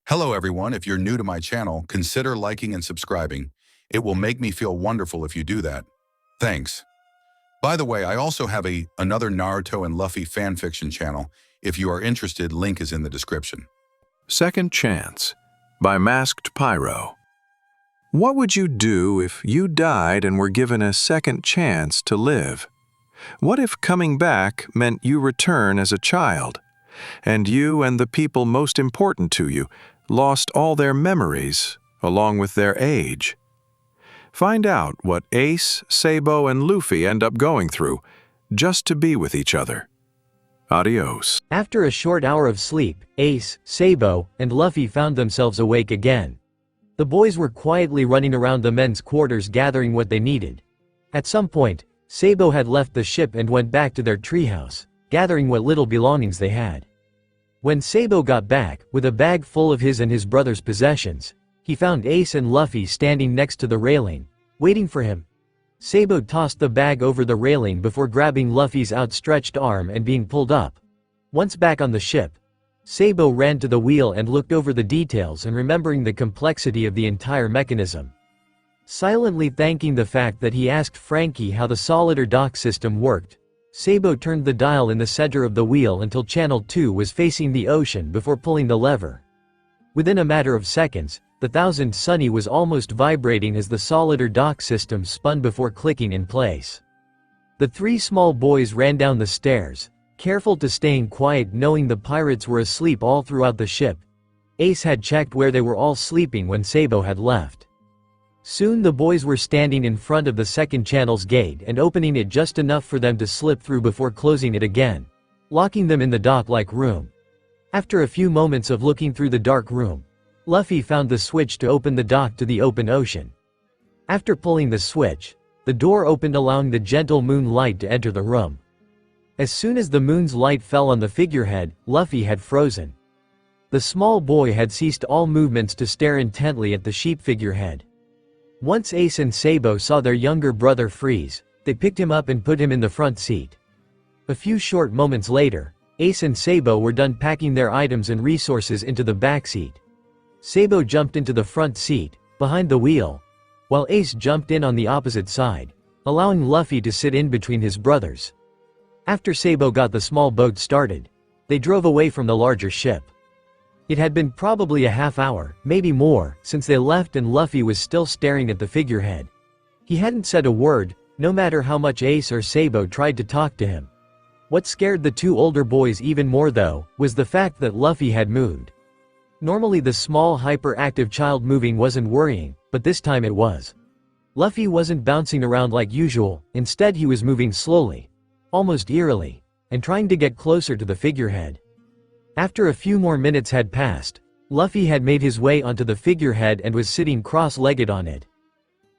Hello everyone, if you're new to my channel, consider liking and subscribing. It will make me feel wonderful if you do that. Thanks. By the way, I also have another Naruto and Luffy fanfiction channel. If you are interested, link is in the description. Second Chance by MaskedPyro. What would you do if you died and were given a second chance to live? What if coming back meant you return as a child, and you and the people most important to you lost all their memories along with their age? Find out what Ace, Sabo, and Luffy end up going through just to be with each other. Adios. After a short hour of sleep, Ace, Sabo, and Luffy found themselves awake again. The boys were quietly running around the men's quarters gathering what they needed. At some point, Sabo had left the ship and went back to their treehouse, gathering what little belongings they had. When Sabo got back, with a bag full of his and his brother's possessions, he found Ace and Luffy standing next to the railing, waiting for him. Sabo tossed the bag over the railing before grabbing Luffy's outstretched arm and being pulled up. Once back on the ship, Sabo ran to the wheel and looked over the details and remembering the complexity of the entire mechanism. Silently thanking the fact that he asked Frankie how the solid or dock system worked, Sabo turned the dial in the center of the wheel until channel 2 was facing the ocean before pulling the lever. Within a matter of seconds, the Thousand Sunny was almost vibrating as the solid or dock system spun before clicking in place. The three small boys ran down the stairs, careful to staying quiet knowing the pirates were asleep all throughout the ship. Ace had checked where they were all sleeping when Sabo had left. Soon the boys were standing in front of the second channel's gate and opening it just enough for them to slip through before closing it again, locking them in the dock-like room. After a few moments of looking through the dark room, Luffy found the switch to open the dock to the open ocean. After pulling the switch, the door opened allowing the gentle moonlight to enter the room. As soon as the moon's light fell on the figurehead, Luffy had frozen. The small boy had ceased all movements to stare intently at the sheep figurehead. Once Ace and Sabo saw their younger brother freeze, they picked him up and put him in the front seat. A few short moments later, Ace and Sabo were done packing their items and resources into the back seat. Sabo jumped into the front seat, behind the wheel, while Ace jumped in on the opposite side, allowing Luffy to sit in between his brothers. After Sabo got the small boat started, they drove away from the larger ship. It had been probably a half hour, maybe more, since they left and Luffy was still staring at the figurehead. He hadn't said a word, no matter how much Ace or Sabo tried to talk to him. What scared the two older boys even more though, was the fact that Luffy had moved. Normally the small hyperactive child moving wasn't worrying, but this time it was. Luffy wasn't bouncing around like usual, instead he was moving slowly, almost eerily, and trying to get closer to the figurehead. After a few more minutes had passed, Luffy had made his way onto the figurehead and was sitting cross-legged on it.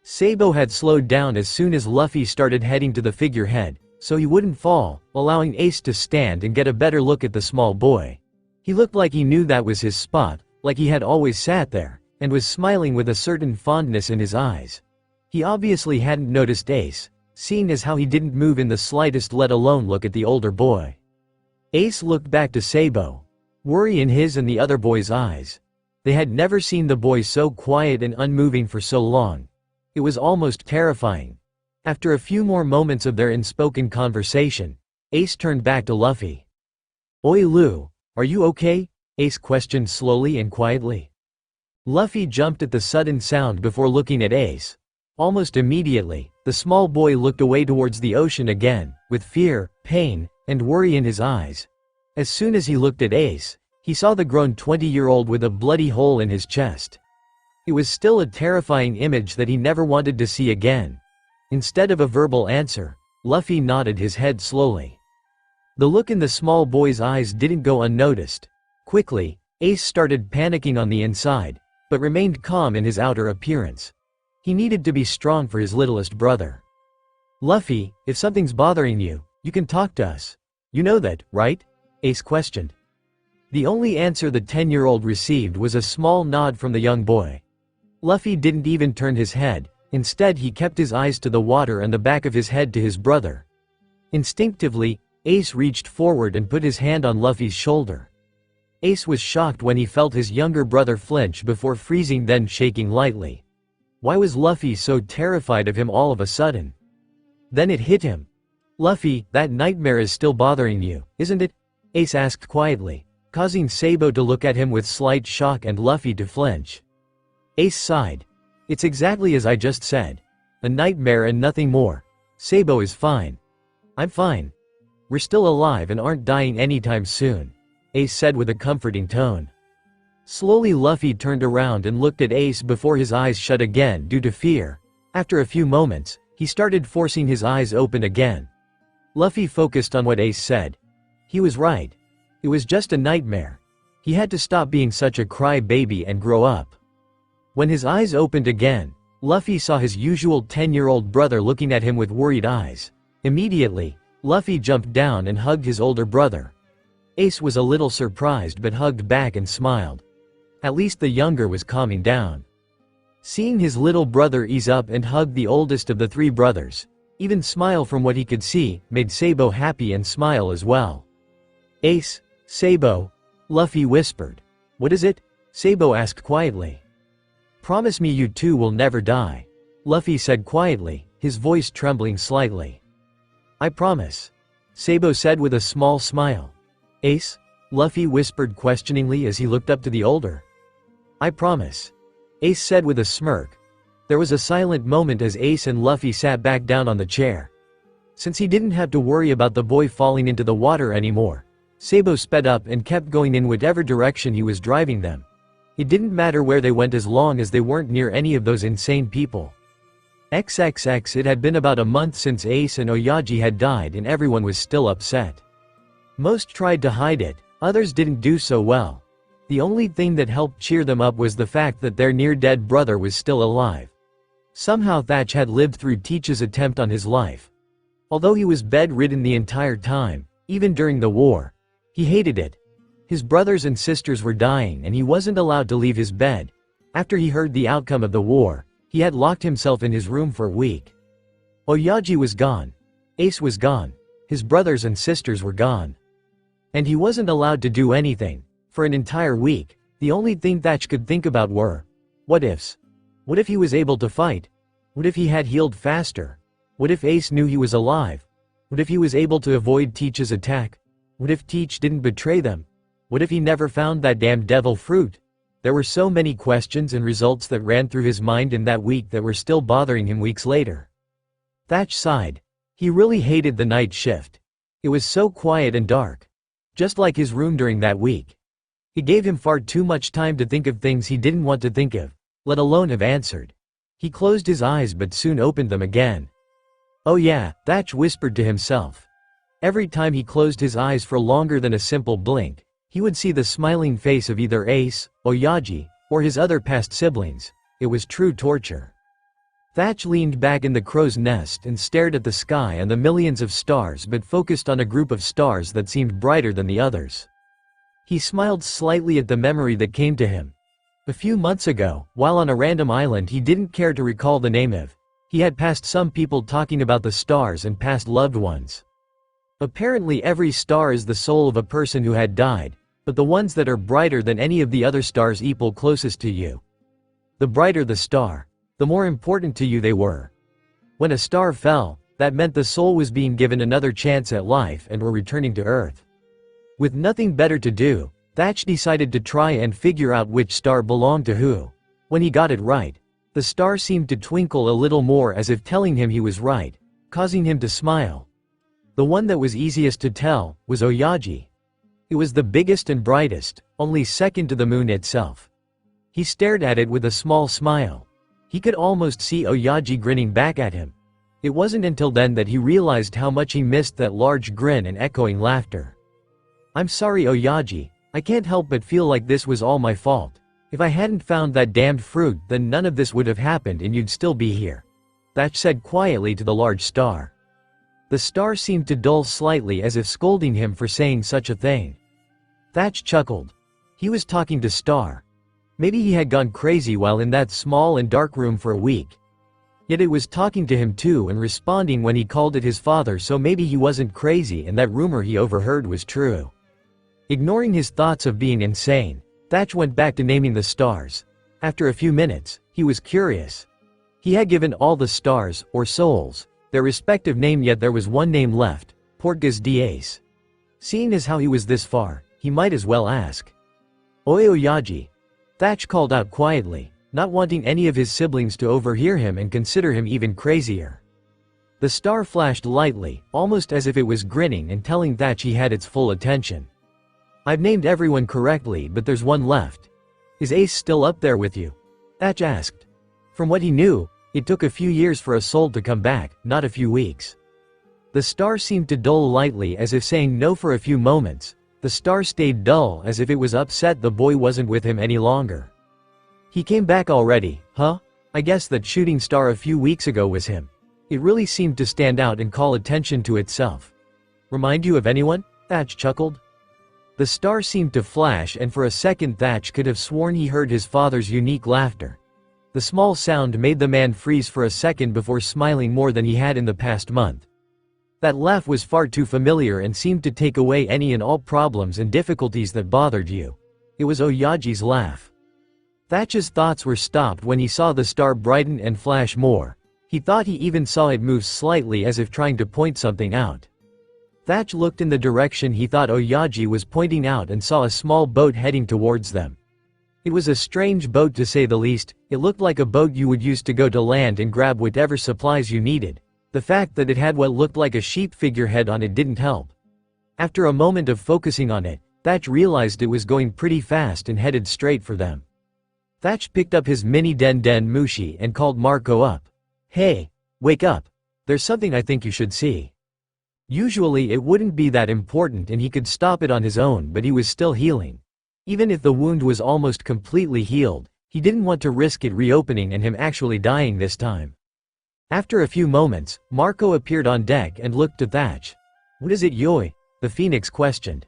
Sabo had slowed down as soon as Luffy started heading to the figurehead, so he wouldn't fall, allowing Ace to stand and get a better look at the small boy. He looked like he knew that was his spot, like he had always sat there, and was smiling with a certain fondness in his eyes. He obviously hadn't noticed Ace, seeing as how he didn't move in the slightest let alone look at the older boy. Ace looked back to Sabo, worry in his and the other boy's eyes. They had never seen the boy so quiet and unmoving for so long. It was almost terrifying. After a few more moments of their unspoken conversation, Ace turned back to Luffy. "Oi Lu, are you okay?" Ace questioned slowly and quietly. Luffy jumped at the sudden sound before looking at Ace. Almost immediately, the small boy looked away towards the ocean again, with fear, pain, and worry in his eyes. As soon as he looked at Ace, he saw the grown 20-year-old with a bloody hole in his chest. It was still a terrifying image that he never wanted to see again. Instead of a verbal answer, Luffy nodded his head slowly. The look in the small boy's eyes didn't go unnoticed. Quickly, Ace started panicking on the inside, but remained calm in his outer appearance. He needed to be strong for his littlest brother. "Luffy, if something's bothering you, you can talk to us. You know that, right?" Ace questioned. The only answer the 10-year-old received was a small nod from the young boy. Luffy didn't even turn his head, instead he kept his eyes to the water and the back of his head to his brother. Instinctively, Ace reached forward and put his hand on Luffy's shoulder. Ace was shocked when he felt his younger brother flinch before freezing, then shaking lightly. Why was Luffy so terrified of him all of a sudden? Then it hit him. "Luffy, that nightmare is still bothering you, isn't it?" Ace asked quietly, causing Sabo to look at him with slight shock and Luffy to flinch. Ace sighed. "It's exactly as I just said. A nightmare and nothing more. Sabo is fine. I'm fine. We're still alive and aren't dying anytime soon," Ace said with a comforting tone. Slowly Luffy turned around and looked at Ace before his eyes shut again due to fear. After a few moments, he started forcing his eyes open again. Luffy focused on what Ace said. He was right. It was just a nightmare. He had to stop being such a cry-baby and grow up. When his eyes opened again, Luffy saw his usual 10-year-old brother looking at him with worried eyes. Immediately, Luffy jumped down and hugged his older brother. Ace was a little surprised but hugged back and smiled. At least the younger was calming down. Seeing his little brother ease up and hug the oldest of the three brothers, even smile from what he could see, made Sabo happy and smile as well. "Ace, Sabo," Luffy whispered. "What is it?" Sabo asked quietly. "Promise me you two will never die," Luffy said quietly, his voice trembling slightly. "I promise," Sabo said with a small smile. "Ace?" Luffy whispered questioningly as he looked up to the older. "I promise," Ace said with a smirk. There was a silent moment as Ace and Luffy sat back down on the chair. Since he didn't have to worry about the boy falling into the water anymore, Sabo sped up and kept going in whatever direction he was driving them. It didn't matter where they went as long as they weren't near any of those insane people. XXX. It had been about a month since Ace and Oyaji had died and everyone was still upset. Most tried to hide it, others didn't do so well. The only thing that helped cheer them up was the fact that their near-dead brother was still alive. Somehow Thatch had lived through Teach's attempt on his life. Although he was bedridden the entire time, even during the war, he hated it. His brothers and sisters were dying and he wasn't allowed to leave his bed. After he heard the outcome of the war, he had locked himself in his room for a week. Oyaji was gone. Ace was gone. His brothers and sisters were gone. And he wasn't allowed to do anything. For an entire week, the only thing Thatch could think about were what ifs. What if he was able to fight? What if he had healed faster? What if Ace knew he was alive? What if he was able to avoid Teach's attack? What if Teach didn't betray them? What if he never found that damn devil fruit? There were so many questions and results that ran through his mind in that week that were still bothering him weeks later. Thatch sighed. He really hated the night shift. It was so quiet and dark. Just like his room during that week. It gave him far too much time to think of things he didn't want to think of, let alone have answered. He closed his eyes but soon opened them again. "Oh yeah," Thatch whispered to himself. Every time he closed his eyes for longer than a simple blink, he would see the smiling face of either Ace, Oyaji, or his other past siblings. It was true torture. Thatch leaned back in the crow's nest and stared at the sky and the millions of stars but focused on a group of stars that seemed brighter than the others. He smiled slightly at the memory that came to him. A few months ago, while on a random island he didn't care to recall the name of, he had passed some people talking about the stars and past loved ones. Apparently every star is the soul of a person who had died, but the ones that are brighter than any of the other stars equal closest to you. The brighter the star, the more important to you they were. When a star fell, that meant the soul was being given another chance at life and were returning to Earth. With nothing better to do, Thatch decided to try and figure out which star belonged to who. When he got it right, the star seemed to twinkle a little more as if telling him he was right, causing him to smile. The one that was easiest to tell was Oyaji. It was the biggest and brightest, only second to the moon itself. He stared at it with a small smile. He could almost see Oyaji grinning back at him. It wasn't until then that he realized how much he missed that large grin and echoing laughter. "I'm sorry, Oyaji, I can't help but feel like this was all my fault. If I hadn't found that damned fruit, then none of this would have happened and you'd still be here," Thatch said quietly to the large star. The star seemed to dull slightly as if scolding him for saying such a thing. Thatch chuckled. He was talking to Star. Maybe he had gone crazy while in that small and dark room for a week. Yet it was talking to him too and responding when he called it his father, so maybe he wasn't crazy and that rumor he overheard was true. Ignoring his thoughts of being insane, Thatch went back to naming the stars. After a few minutes, he was curious. He had given all the stars, or souls, their respective name, yet there was one name left, Portgas d'Ace. Seeing as how he was this far, he might as well ask. Oi Oyaji. Thatch called out quietly, not wanting any of his siblings to overhear him and consider him even crazier. The star flashed lightly, almost as if it was grinning and telling Thatch he had its full attention. I've named everyone correctly, but there's one left. Is Ace still up there with you? Thatch asked. From what he knew, it took a few years for a soul to come back, not a few weeks. The star seemed to dull lightly, as if saying no. For a few moments, the star stayed dull, as if it was upset the boy wasn't with him any longer. He came back already, huh? I guess that shooting star a few weeks ago was him. It really seemed to stand out and call attention to itself. Remind you of anyone? Thatch chuckled. The star seemed to flash, and for a second Thatch could have sworn he heard his father's unique laughter. The small sound made the man freeze for a second before smiling more than he had in the past month. That laugh was far too familiar and seemed to take away any and all problems and difficulties that bothered you. It was Oyaji's laugh. Thatch's thoughts were stopped when he saw the star brighten and flash more. He thought he even saw it move slightly, as if trying to point something out. Thatch looked in the direction he thought Oyaji was pointing out and saw a small boat heading towards them. It was a strange boat, to say the least. It looked like a boat you would use to go to land and grab whatever supplies you needed. The fact that it had what looked like a sheep figurehead on it didn't help. After a moment of focusing on it, Thatch realized it was going pretty fast and headed straight for them. Thatch picked up his mini Den Mushi and called Marco up. Hey, wake up. There's something I think you should see. Usually it wouldn't be that important and he could stop it on his own, but he was still healing. Even if the wound was almost completely healed, he didn't want to risk it reopening and him actually dying this time. After a few moments, Marco appeared on deck and looked to Thatch. What is it, Yoi? The Phoenix questioned.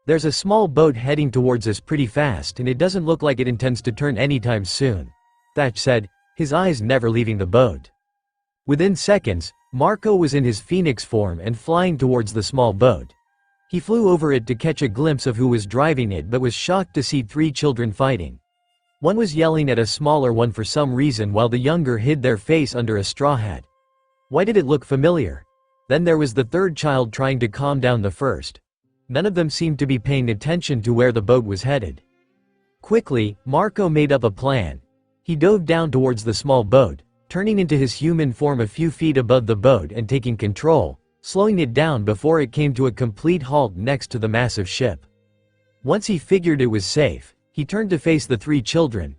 There's a small boat heading towards us pretty fast and it doesn't look like it intends to turn anytime soon, Thatch said, his eyes never leaving the boat. Within seconds, Marco was in his Phoenix form and flying towards the small boat. He flew over it to catch a glimpse of who was driving it, but was shocked to see 3 children fighting. One was yelling at a smaller one for some reason while the younger hid their face under a straw hat. Why did it look familiar? Then there was the third child trying to calm down the first. None of them seemed to be paying attention to where the boat was headed. Quickly, Marco made up a plan. He dove down towards the small boat, turning into his human form a few feet above the boat and taking control, slowing it down before it came to a complete halt next to the massive ship. Once he figured it was safe, he turned to face the 3 children.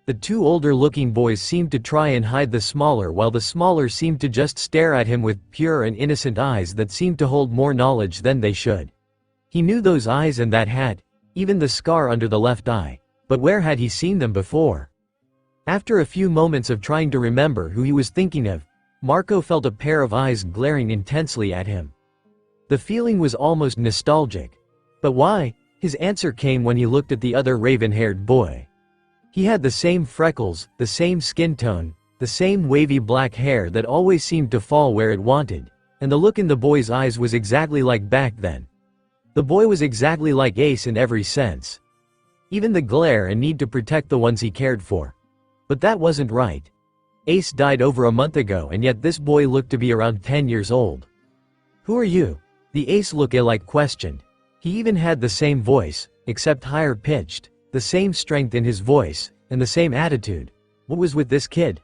The 2 older-looking boys seemed to try and hide the smaller, while the smaller seemed to just stare at him with pure and innocent eyes that seemed to hold more knowledge than they should. He knew those eyes and that hat, even the scar under the left eye, but where had he seen them before? After a few moments of trying to remember who he was thinking of, Marco felt a pair of eyes glaring intensely at him. The feeling was almost nostalgic. But why? His answer came when he looked at the other raven-haired boy. He had the same freckles, the same skin tone, the same wavy black hair that always seemed to fall where it wanted, and the look in the boy's eyes was exactly like back then. The boy was exactly like Ace in every sense. Even the glare and need to protect the ones he cared for. But that wasn't right. Ace died over a month ago, and yet this boy looked to be around 10 years old. Who are you? The Ace look-alike questioned. He even had the same voice, except higher pitched, the same strength in his voice, and the same attitude. What was with this kid?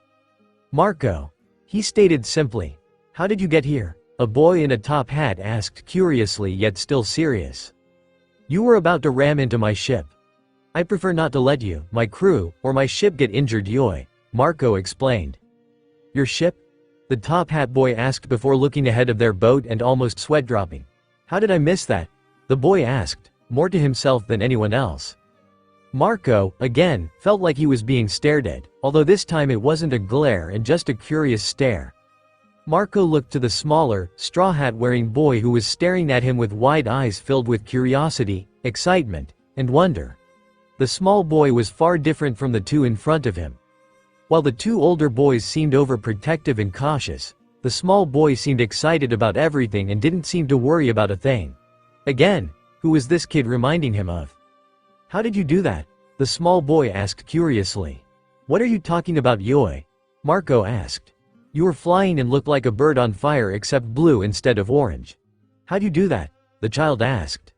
Marco. He stated simply. How did you get here? A boy in a top hat asked curiously yet still serious. You were about to ram into my ship. I prefer not to let you, my crew, or my ship get injured, Yoi, Marco explained. Your ship? The top hat boy asked before looking ahead of their boat and almost sweat dropping. How did I miss that? The boy asked, more to himself than anyone else. Marco, again, felt like he was being stared at, although this time it wasn't a glare and just a curious stare. Marco looked to the smaller, straw hat-wearing boy who was staring at him with wide eyes filled with curiosity, excitement, and wonder. The small boy was far different from the 2 in front of him. While the 2 older boys seemed overprotective and cautious, the small boy seemed excited about everything and didn't seem to worry about a thing. Again, Who was this kid reminding him of? How did you do that? The small boy asked curiously. What are you talking about, Yui? Marco asked. You were flying and looked like a bird on fire except blue instead of orange. How'd you do that? The child asked.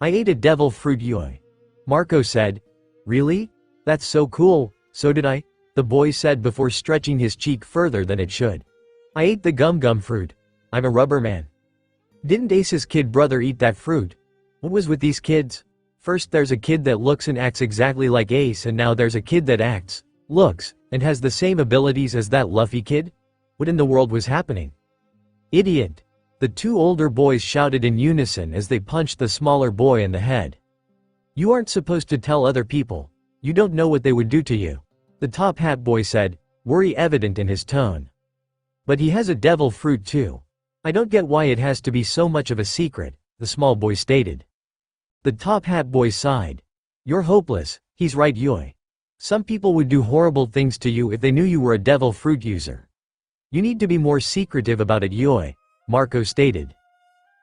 I ate a devil fruit, Yui. Marco said. Really? That's so cool. So did I, the boy said before stretching his cheek further than it should. I ate the gum fruit. I'm a rubber man. Didn't Ace's kid brother eat that fruit? What was with these kids? First there's a kid that looks and acts exactly like Ace, and now there's a kid that acts, looks, and has the same abilities as that Luffy kid? What in the world was happening? Idiot! The two older boys shouted in unison as they punched the smaller boy in the head. You aren't supposed to tell other people. You don't know what they would do to you. The top hat boy said, worry evident in his tone. But he has a devil fruit too. I don't get why it has to be so much of a secret, the small boy stated. The top hat boy sighed. You're hopeless, he's right, Yui. Some people would do horrible things to you if they knew you were a devil fruit user. You need to be more secretive about it, Yui, Marco stated.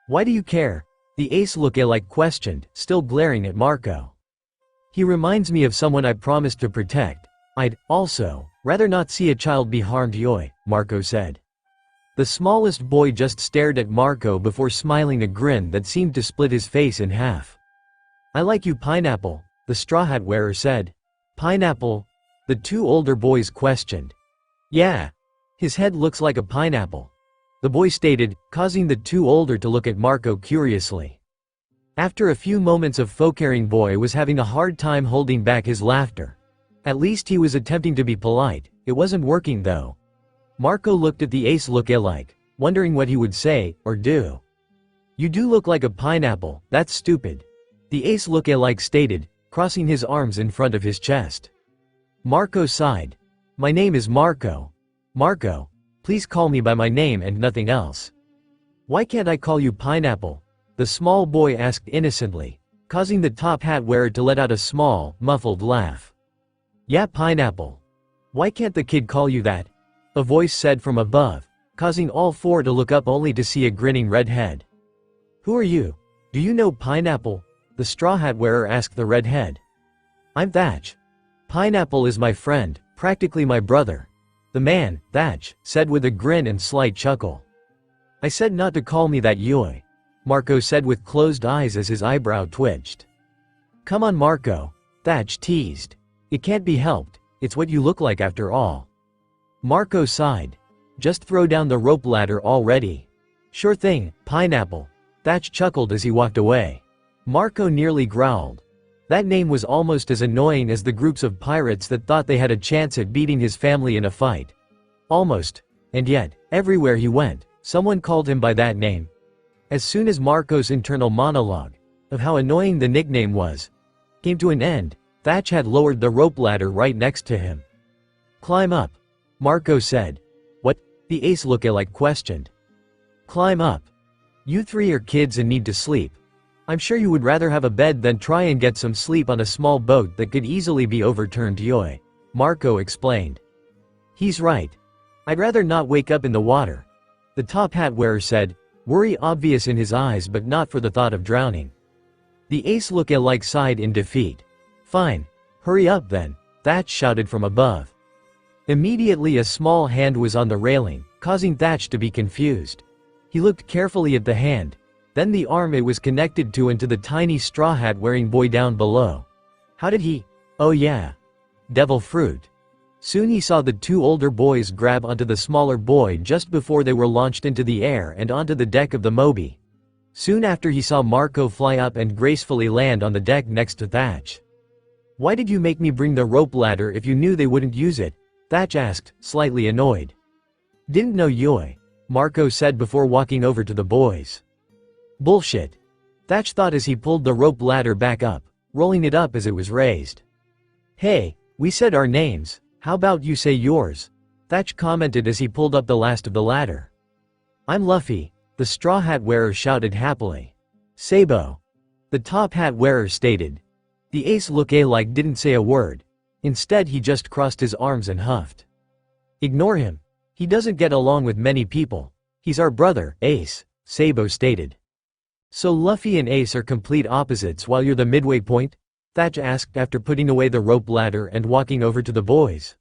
Why do you care? The ace lookalike questioned, still glaring at Marco. He reminds me of someone I promised to protect. I'd, also, rather not see a child be harmed, Yui, Marco said. The smallest boy just stared at Marco before smiling a grin that seemed to split his face in half. I like you, Pineapple, the straw hat wearer said. Pineapple? The two older boys questioned. Yeah. His head looks like a pineapple, the boy stated, causing the two older to look at Marco curiously. After a few moments of Focaring boy was having a hard time holding back his laughter. At least he was attempting to be polite, it wasn't working though. Marco looked at the ace lookalike, wondering what he would say, or do. You do look like a pineapple, that's stupid. The ace lookalike stated, crossing his arms in front of his chest. Marco sighed. My name is Marco. Marco, please call me by my name and nothing else. Why can't I call you Pineapple? The small boy asked innocently, causing the top hat wearer to let out a small, muffled laugh. Yeah, Pineapple. Why can't the kid call you that? A voice said from above, causing all four to look up only to see a grinning redhead. Who are you? Do you know Pineapple? The straw hat wearer asked the redhead. I'm Thatch. Pineapple is my friend, practically my brother. The man, Thatch, said with a grin and slight chuckle. I said not to call me that, Yui, Marco said with closed eyes as his eyebrow twitched. Come on, Marco, Thatch teased. It can't be helped, it's what you look like after all. Marco sighed. Just throw down the rope ladder already. Sure thing, Pineapple, Thatch chuckled as he walked away. Marco nearly growled. That name was almost as annoying as the groups of pirates that thought they had a chance at beating his family in a fight. Almost. And yet, everywhere he went, someone called him by that name. As soon as Marco's internal monologue, of how annoying the nickname was, came to an end, Thatch had lowered the rope ladder right next to him. Climb up, Marco said. What? The ace lookalike questioned. Climb up. You three are kids and need to sleep. I'm sure you would rather have a bed than try and get some sleep on a small boat that could easily be overturned, Yui, Marco explained. He's right. I'd rather not wake up in the water, the top hat wearer said, worry obvious in his eyes but not for the thought of drowning. The ace lookalike sighed in defeat. Fine. Hurry up then, Thatch shouted from above. Immediately a small hand was on the railing, causing Thatch to be confused. He looked carefully at the hand, then the arm it was connected to and to the tiny straw hat wearing boy down below. How did he? Oh yeah. Devil fruit. Soon he saw the two older boys grab onto the smaller boy just before they were launched into the air and onto the deck of the Moby. Soon after he saw Marco fly up and gracefully land on the deck next to Thatch. Why did you make me bring the rope ladder if you knew they wouldn't use it? Thatch asked, slightly annoyed. Didn't know, Yui, Marco said before walking over to the boys. Bullshit. Thatch thought as he pulled the rope ladder back up, rolling it up as it was raised. Hey, we said our names, how about you say yours? Thatch commented as he pulled up the last of the ladder. I'm Luffy, the straw hat wearer shouted happily. Sabo. The top hat wearer stated. The ace lookalike didn't say a word. Instead he just crossed his arms and huffed. Ignore him. He doesn't get along with many people. He's our brother, Ace, Sabo stated. So Luffy and Ace are complete opposites while you're the midway point? Thatch asked after putting away the rope ladder and walking over to the boys.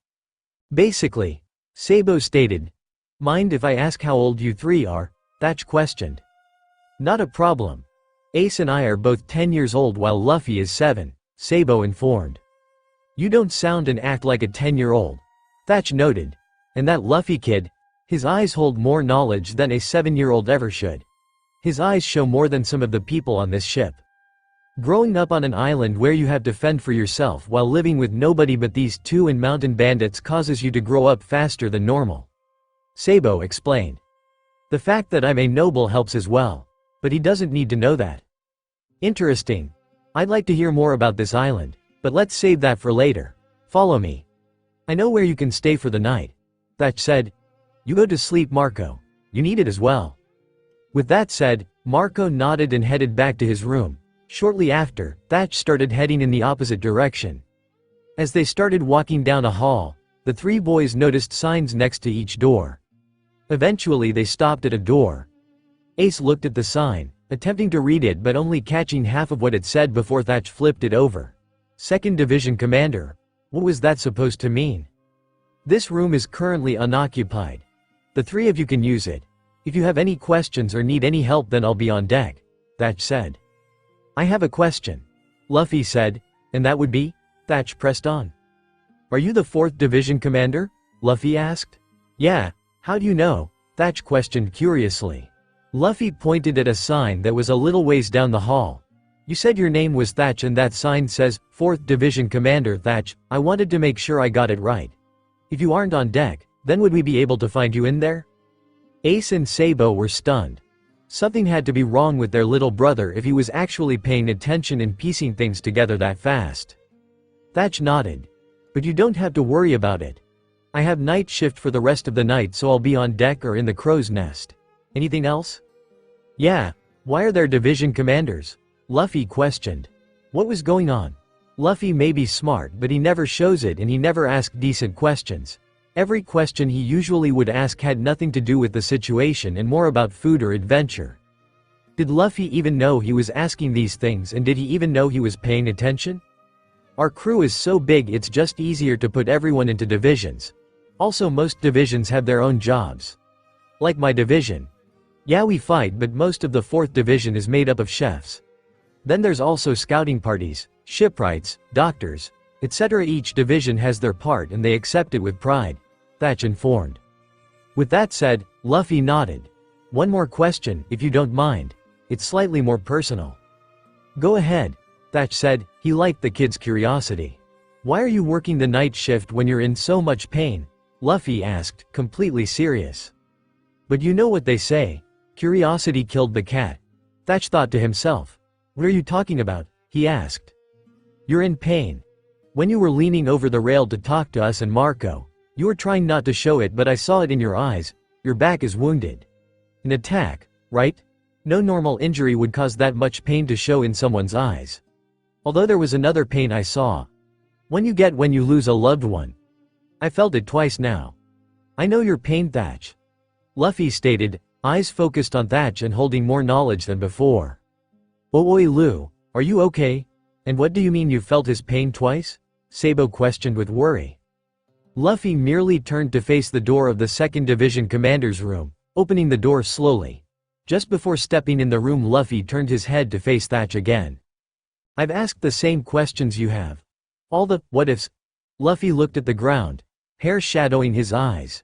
Basically, Sabo stated. Mind if I ask how old you three are? Thatch questioned. Not a problem. Ace and I are both 10 years old while Luffy is 7, Sabo informed. You don't sound and act like a 10-year-old. Thatch noted. And that Luffy kid, his eyes hold more knowledge than a 7-year-old ever should. His eyes show more than some of the people on this ship. Growing up on an island where you have to fend for yourself while living with nobody but these two and mountain bandits causes you to grow up faster than normal. Sabo explained. The fact that I'm a noble helps as well, but he doesn't need to know that. Interesting. I'd like to hear more about this island, but let's save that for later. Follow me. I know where you can stay for the night. Thatch said. You go to sleep, Marco. You need it as well. With that said, Marco nodded and headed back to his room. Shortly after, Thatch started heading in the opposite direction. As they started walking down a hall, the three boys noticed signs next to each door. Eventually they stopped at a door. Ace looked at the sign, attempting to read it but only catching half of what it said before Thatch flipped it over. 2nd Division Commander. What was that supposed to mean? This room is currently unoccupied. The three of you can use it. If you have any questions or need any help then I'll be on deck, Thatch said. I have a question, Luffy said. And that would be? Thatch pressed on. Are you the 4th Division Commander? Luffy asked. Yeah, how do you know? Thatch questioned curiously. Luffy pointed at a sign that was a little ways down the hall. You said your name was Thatch and that sign says, 4th Division Commander Thatch. I wanted to make sure I got it right. If you aren't on deck, then would we be able to find you in there? Ace and Sabo were stunned. Something had to be wrong with their little brother if he was actually paying attention and piecing things together that fast. Thatch nodded. But you don't have to worry about it. I have night shift for the rest of the night so I'll be on deck or in the crow's nest. Anything else? Yeah, why are there division commanders? Luffy questioned. What was going on? Luffy may be smart but he never shows it and he never asked decent questions. Every question he usually would ask had nothing to do with the situation and more about food or adventure. Did Luffy even know he was asking these things and did he even know he was paying attention? Our crew is so big it's just easier to put everyone into divisions. Also most divisions have their own jobs. Like my division. Yeah we fight but most of the 4th Division is made up of chefs. Then there's also scouting parties, shipwrights, doctors, etc. Each division has their part and they accept it with pride, Thatch informed. With that said, Luffy nodded. One more question, if you don't mind. It's slightly more personal. Go ahead, Thatch said. He liked the kid's curiosity. Why are you working the night shift when you're in so much pain? Luffy asked, completely serious. But you know what they say. Curiosity killed the cat. Thatch thought to himself. What are you talking about? He asked. You're in pain. When you were leaning over the rail to talk to us and Marco, you were trying not to show it but I saw it in your eyes. Your back is wounded. An attack, right? No normal injury would cause that much pain to show in someone's eyes. Although there was another pain I saw. When you lose a loved one. I felt it twice now. I know your pain, Thatch. Luffy stated, eyes focused on Thatch and holding more knowledge than before. Oi Lu, are you okay? And what do you mean you felt his pain twice? Sabo questioned with worry. Luffy merely turned to face the door of the 2nd Division Commander's room, opening the door slowly. Just before stepping in the room Luffy turned his head to face Thatch again. I've asked the same questions you have. All the what-ifs. Luffy looked at the ground, hair shadowing his eyes.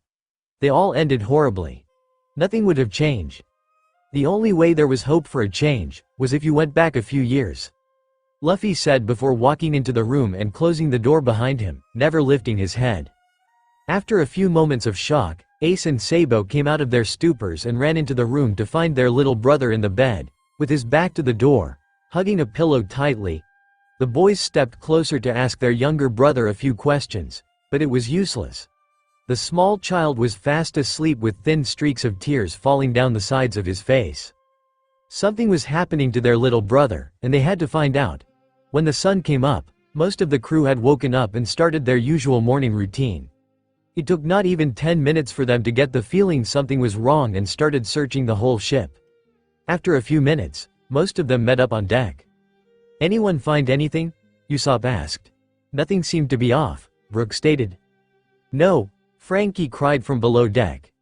They all ended horribly. Nothing would have changed. The only way there was hope for a change was if you went back a few years. Luffy said before walking into the room and closing the door behind him, never lifting his head. After a few moments of shock, Ace and Sabo came out of their stupors and ran into the room to find their little brother in the bed, with his back to the door, hugging a pillow tightly. The boys stepped closer to ask their younger brother a few questions, but it was useless. The small child was fast asleep with thin streaks of tears falling down the sides of his face. Something was happening to their little brother, and they had to find out. When the sun came up, most of the crew had woken up and started their usual morning routine. It took not even 10 minutes for them to get the feeling something was wrong and started searching the whole ship. After a few minutes, most of them met up on deck. "Anyone find anything?" Usopp asked. "Nothing seemed to be off," Brook stated. "No," Frankie cried from below deck.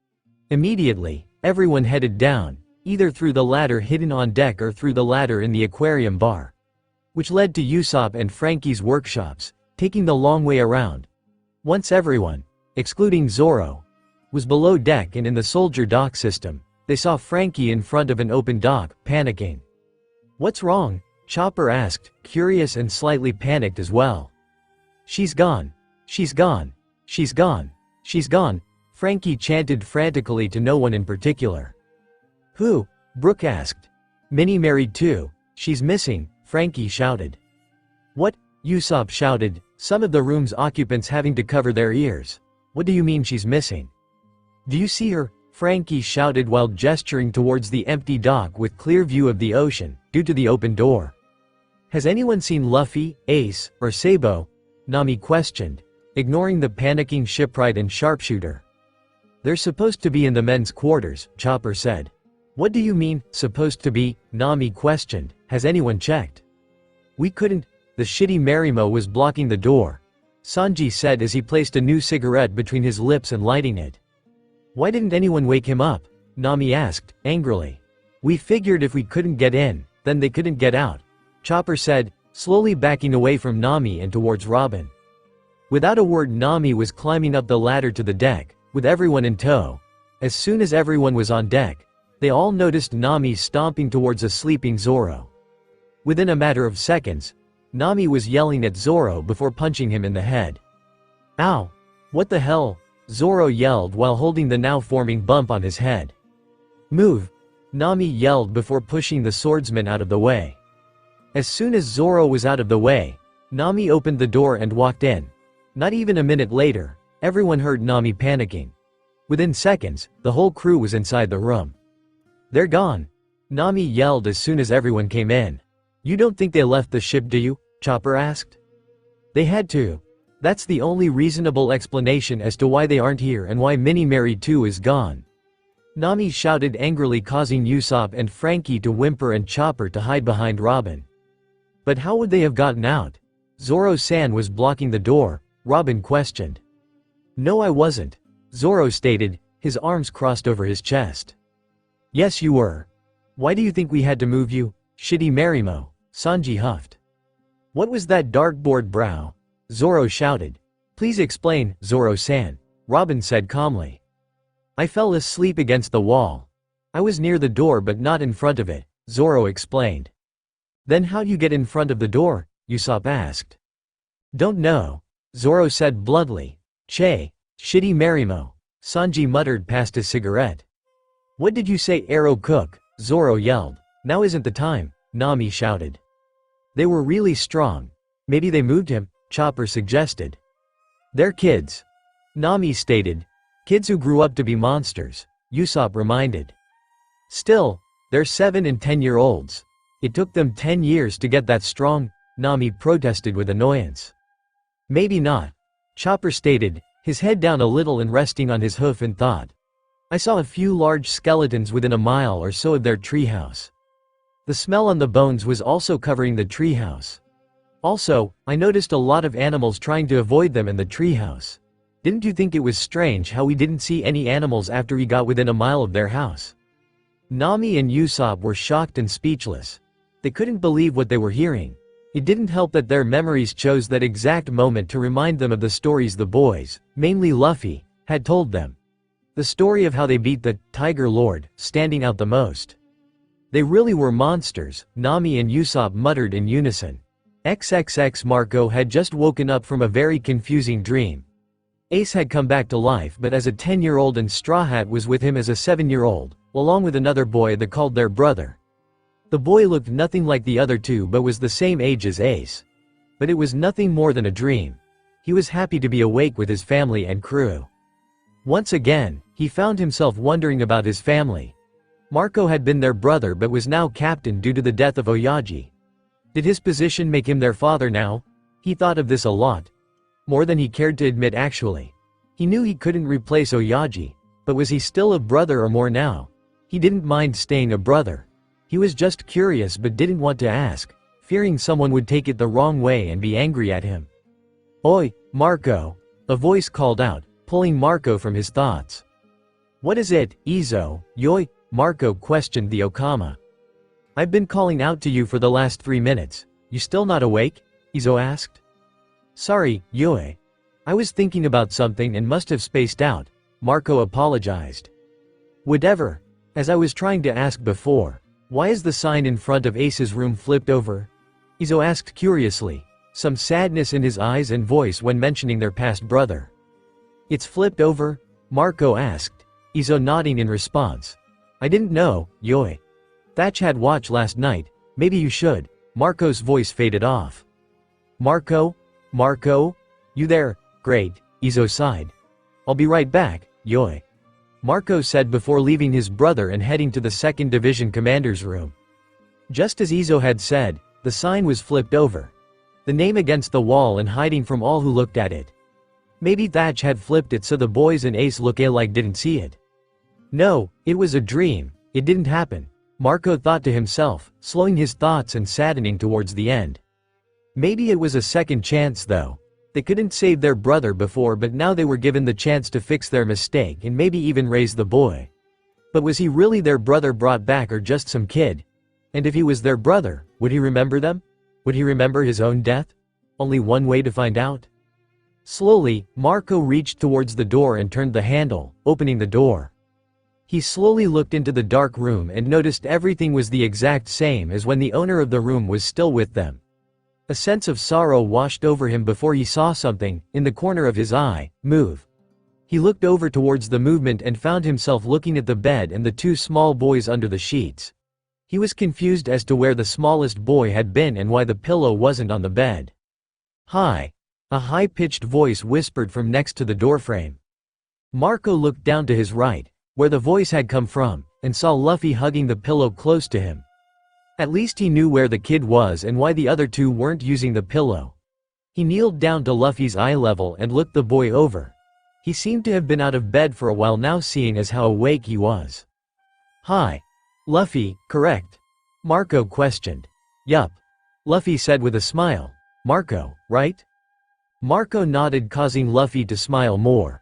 Immediately, everyone headed down, either through the ladder hidden on deck or through the ladder in the aquarium bar, which led to Usopp and Frankie's workshops, taking the long way around. Once everyone, excluding Zoro, was below deck and in the soldier dock system, they saw Frankie in front of an open dock, panicking. "What's wrong?" Chopper asked, curious and slightly panicked as well. "She's gone. She's gone. She's gone. She's gone," Frankie chanted frantically to no one in particular. "Who?" Brook asked. "Minnie married too. She's missing," Frankie shouted. "What?" Usopp shouted, some of the room's occupants having to cover their ears. "What do you mean she's missing?" "Do you see her?" Frankie shouted while gesturing towards the empty dock with clear view of the ocean, due to the open door. "Has anyone seen Luffy, Ace, or Sabo?" Nami questioned, ignoring the panicking shipwright and sharpshooter. "They're supposed to be in the men's quarters," Chopper said. "What do you mean, supposed to be?" Nami questioned. "Has anyone checked?" "We couldn't. The shitty Marimo was blocking the door," Sanji said as he placed a new cigarette between his lips and lighting it. "Why didn't anyone wake him up?" Nami asked, angrily. "We figured if we couldn't get in, then they couldn't get out," Chopper said, slowly backing away from Nami and towards Robin. Without a word, Nami was climbing up the ladder to the deck, with everyone in tow. As soon as everyone was on deck, they all noticed Nami stomping towards a sleeping Zoro. Within a matter of seconds, Nami was yelling at Zoro before punching him in the head. "Ow! What the hell?" Zoro yelled while holding the now forming bump on his head. "Move!" Nami yelled before pushing the swordsman out of the way. As soon as Zoro was out of the way, Nami opened the door and walked in. Not even a minute later, everyone heard Nami panicking. Within seconds, the whole crew was inside the room. "They're gone!" Nami yelled as soon as everyone came in. "You don't think they left the ship, do you?" Chopper asked. "They had to. That's the only reasonable explanation as to why they aren't here and why Minnie Mary too is gone," Nami shouted angrily, causing Usopp and Frankie to whimper and Chopper to hide behind Robin. "But how would they have gotten out?" Zoro-san was blocking the door, Robin questioned. "No, I wasn't," Zoro stated, his arms crossed over his chest. "Yes, you were. Why do you think we had to move you, shitty Marimo?" Sanji huffed. "What was that dartboard brow?" Zoro shouted. "Please explain, Zoro-san," Robin said calmly. "I fell asleep against the wall. I was near the door but not in front of it," Zoro explained. "Then how'd you get in front of the door?" Usopp asked. "Don't know," Zoro said bluntly. "Che, shitty Marimo," Sanji muttered past his cigarette. "What did you say, Arrow Cook?" Zoro yelled. "Now isn't the time," Nami shouted. "They were really strong. Maybe they moved him," Chopper suggested. "They're kids," Nami stated. "Kids who grew up to be monsters," Usopp reminded. "Still, they're 7 and 10-year-olds. It took them 10 years to get that strong," Nami protested with annoyance. "Maybe not," Chopper stated, his head down a little and resting on his hoof in thought. "I saw a few large skeletons within a mile or so of their treehouse. The smell on the bones was also covering the treehouse. Also, I noticed a lot of animals trying to avoid them in the treehouse. Didn't you think it was strange how we didn't see any animals after we got within a mile of their house?" Nami and Usopp were shocked and speechless. They couldn't believe what they were hearing. It didn't help that their memories chose that exact moment to remind them of the stories the boys, mainly Luffy, had told them. The story of how they beat the Tiger Lord, standing out the most. "They really were monsters," Nami and Usopp muttered in unison. XXX Marco had just woken up from a very confusing dream. Ace had come back to life but as a 10-year-old and Straw Hat was with him as a 7-year-old, along with another boy they called their brother. The boy looked nothing like the other two but was the same age as Ace. But it was nothing more than a dream. He was happy to be awake with his family and crew. Once again, he found himself wondering about his family. Marco had been their brother but was now captain due to the death of Oyaji. Did his position make him their father now? He thought of this a lot. More than he cared to admit actually. He knew he couldn't replace Oyaji, but was he still a brother or more now? He didn't mind staying a brother. He was just curious but didn't want to ask, fearing someone would take it the wrong way and be angry at him. "Oi, Marco," a voice called out, pulling Marco from his thoughts. "What is it, Izo, yoi?" Marco questioned the Okama. "I've been calling out to you for the last 3 minutes. You still not awake?" Izo asked. "Sorry, Yoi. I was thinking about something and must have spaced out," Marco apologized. "Whatever. As I was trying to ask before, why is the sign in front of Ace's room flipped over?" Izo asked curiously, some sadness in his eyes and voice when mentioning their past brother. "It's flipped over?" Marco asked, Izo nodding in response. "I didn't know, Yoi. Thatch had watch last night, maybe you should." Marco's voice faded off. "Marco? Marco? You there? Great," Izo sighed. "I'll be right back, Yoi," Marco said before leaving his brother and heading to the 2nd Division commander's room. Just as Izo had said, the sign was flipped over. The name against the wall and hiding from all who looked at it. Maybe Thatch had flipped it so the boys and Ace look-alike didn't see it. No, it was a dream, it didn't happen, Marco thought to himself, slowing his thoughts and saddening towards the end. Maybe it was a second chance though. They couldn't save their brother before, but now they were given the chance to fix their mistake and maybe even raise the boy. But was he really their brother brought back or just some kid? And if he was their brother, would he remember them? Would he remember his own death? Only one way to find out. Slowly, Marco reached towards the door and turned the handle, opening the door. He slowly looked into the dark room and noticed everything was the exact same as when the owner of the room was still with them. A sense of sorrow washed over him before he saw something, in the corner of his eye, move. He looked over towards the movement and found himself looking at the bed and the 2 small boys under the sheets. He was confused as to where the smallest boy had been and why the pillow wasn't on the bed. "Hi," a high-pitched voice whispered from next to the doorframe. Marco looked down to his right, where the voice had come from, and saw Luffy hugging the pillow close to him. At least he knew where the kid was and why the other 2 weren't using the pillow. He kneeled down to Luffy's eye level and looked the boy over. He seemed to have been out of bed for a while now, seeing as how awake he was. "Hi. Luffy, correct?" Marco questioned. "Yup," Luffy said with a smile. "Marco, right?" Marco nodded, causing Luffy to smile more.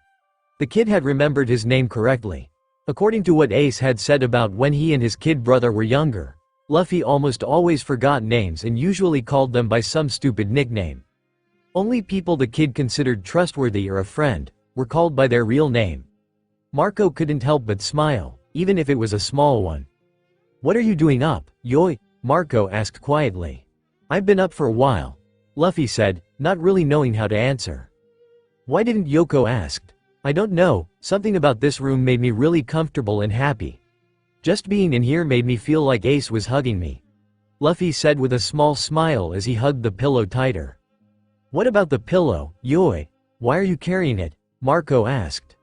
The kid had remembered his name correctly. According to what Ace had said about when he and his kid brother were younger, Luffy almost always forgot names and usually called them by some stupid nickname. Only people the kid considered trustworthy or a friend were called by their real name. Marco couldn't help but smile, even if it was a small one. "What are you doing up, Yoi?" Marco asked quietly. "I've been up for a while," Luffy said, not really knowing how to answer. "Why didn't Yoko ask?" "I don't know, something about this room made me really comfortable and happy. Just being in here made me feel like Ace was hugging me," Luffy said with a small smile as he hugged the pillow tighter. "What about the pillow, Yoi? Why are you carrying it?" Marco asked.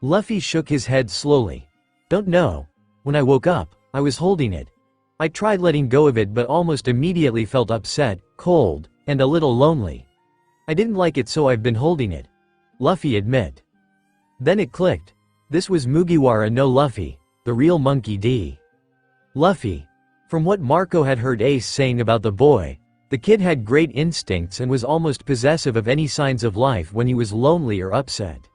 Luffy shook his head slowly. "Don't know. When I woke up, I was holding it. I tried letting go of it but almost immediately felt upset, cold, and a little lonely. I didn't like it, so I've been holding it," Luffy admitted. Then it clicked. This was Mugiwara no Luffy, the real Monkey D. Luffy. From what Marco had heard Ace saying about the boy, the kid had great instincts and was almost possessive of any signs of life when he was lonely or upset.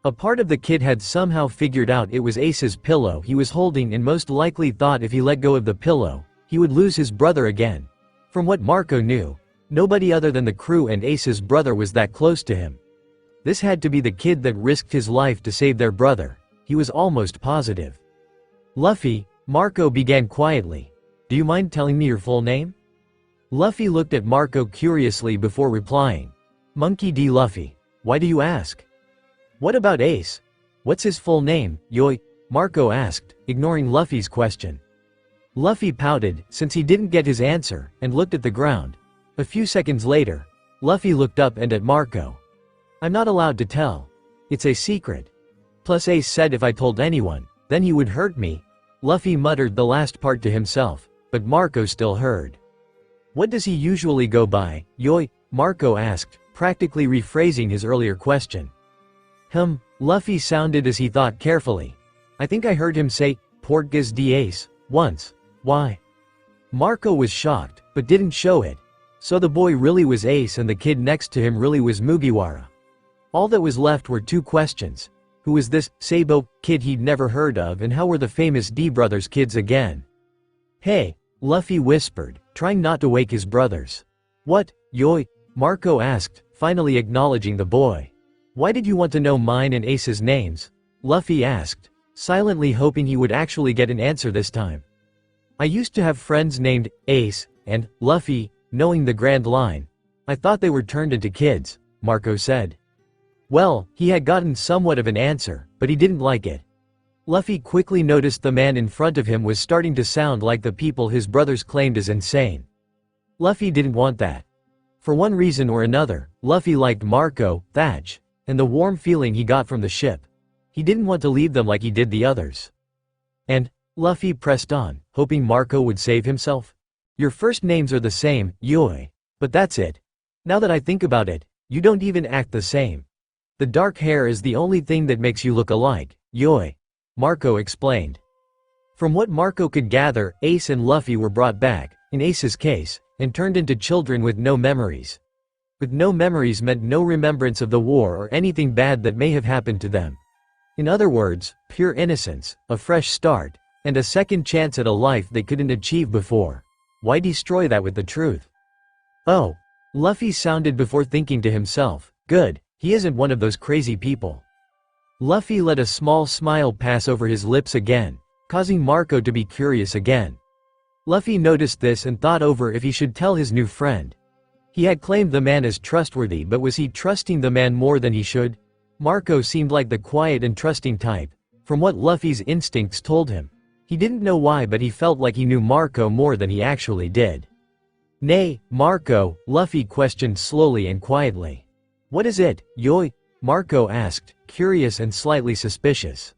A part of the kid had somehow figured out it was Ace's pillow he was holding and most likely thought if he let go of the pillow, he would lose his brother again. From what Marco knew, nobody other than the crew and Ace's brother was that close to him. This had to be the kid that risked his life to save their brother, he was almost positive. "Luffy," Marco began quietly, "do you mind telling me your full name?" Luffy looked at Marco curiously before replying. "Monkey D. Luffy. Why do you ask?" "What about Ace? What's his full name, Yoi?" Marco asked, ignoring Luffy's question. Luffy pouted, since he didn't get his answer, and looked at the ground. A few seconds later, Luffy looked up and at Marco. "I'm not allowed to tell. It's a secret. Plus Ace said if I told anyone, then he would hurt me." Luffy muttered the last part to himself, but Marco still heard. "What does he usually go by, Yoi?" Marco asked, practically rephrasing his earlier question. Luffy sounded as he thought carefully. "I think I heard him say, Portgas de Ace, once." Why? Marco was shocked, but didn't show it. So the boy really was Ace and the kid next to him really was Mugiwara. All that was left were two questions. Who was this Sabo kid he'd never heard of, and how were the famous D brothers kids again? Hey, Luffy whispered, trying not to wake his brothers. What, Yoi? Marco asked, finally acknowledging the boy. Why did you want to know mine and Ace's names? Luffy asked, silently hoping he would actually get an answer this time. I used to have friends named Ace and Luffy, knowing the grand line. I thought they were turned into kids, Marco said. Well, he had gotten somewhat of an answer, but he didn't like it. Luffy quickly noticed the man in front of him was starting to sound like the people his brothers claimed as insane. Luffy didn't want that. For one reason or another, Luffy liked Marco, Thatch, and the warm feeling he got from the ship. He didn't want to leave them like he did the others. And Luffy pressed on, hoping Marco would save himself. Your first names are the same, Yoi. But that's it. Now that I think about it, you don't even act the same. The dark hair is the only thing that makes you look alike, Yoi. Marco explained. From what Marco could gather, Ace and Luffy were brought back, in Ace's case, and turned into children with no memories. With no memories meant no remembrance of the war or anything bad that may have happened to them. In other words, pure innocence, a fresh start, and a second chance at a life they couldn't achieve before. Why destroy that with the truth? Oh, Luffy sounded before thinking to himself, good, he isn't one of those crazy people. Luffy let a small smile pass over his lips again, causing Marco to be curious again. Luffy noticed this and thought over if he should tell his new friend. He had claimed the man as trustworthy, but was he trusting the man more than he should? Marco seemed like the quiet and trusting type, from what Luffy's instincts told him. He didn't know why, but he felt like he knew Marco more than he actually did. Nay, Marco, Luffy questioned slowly and quietly. What is it, Yoi? Marco asked, curious and slightly suspicious.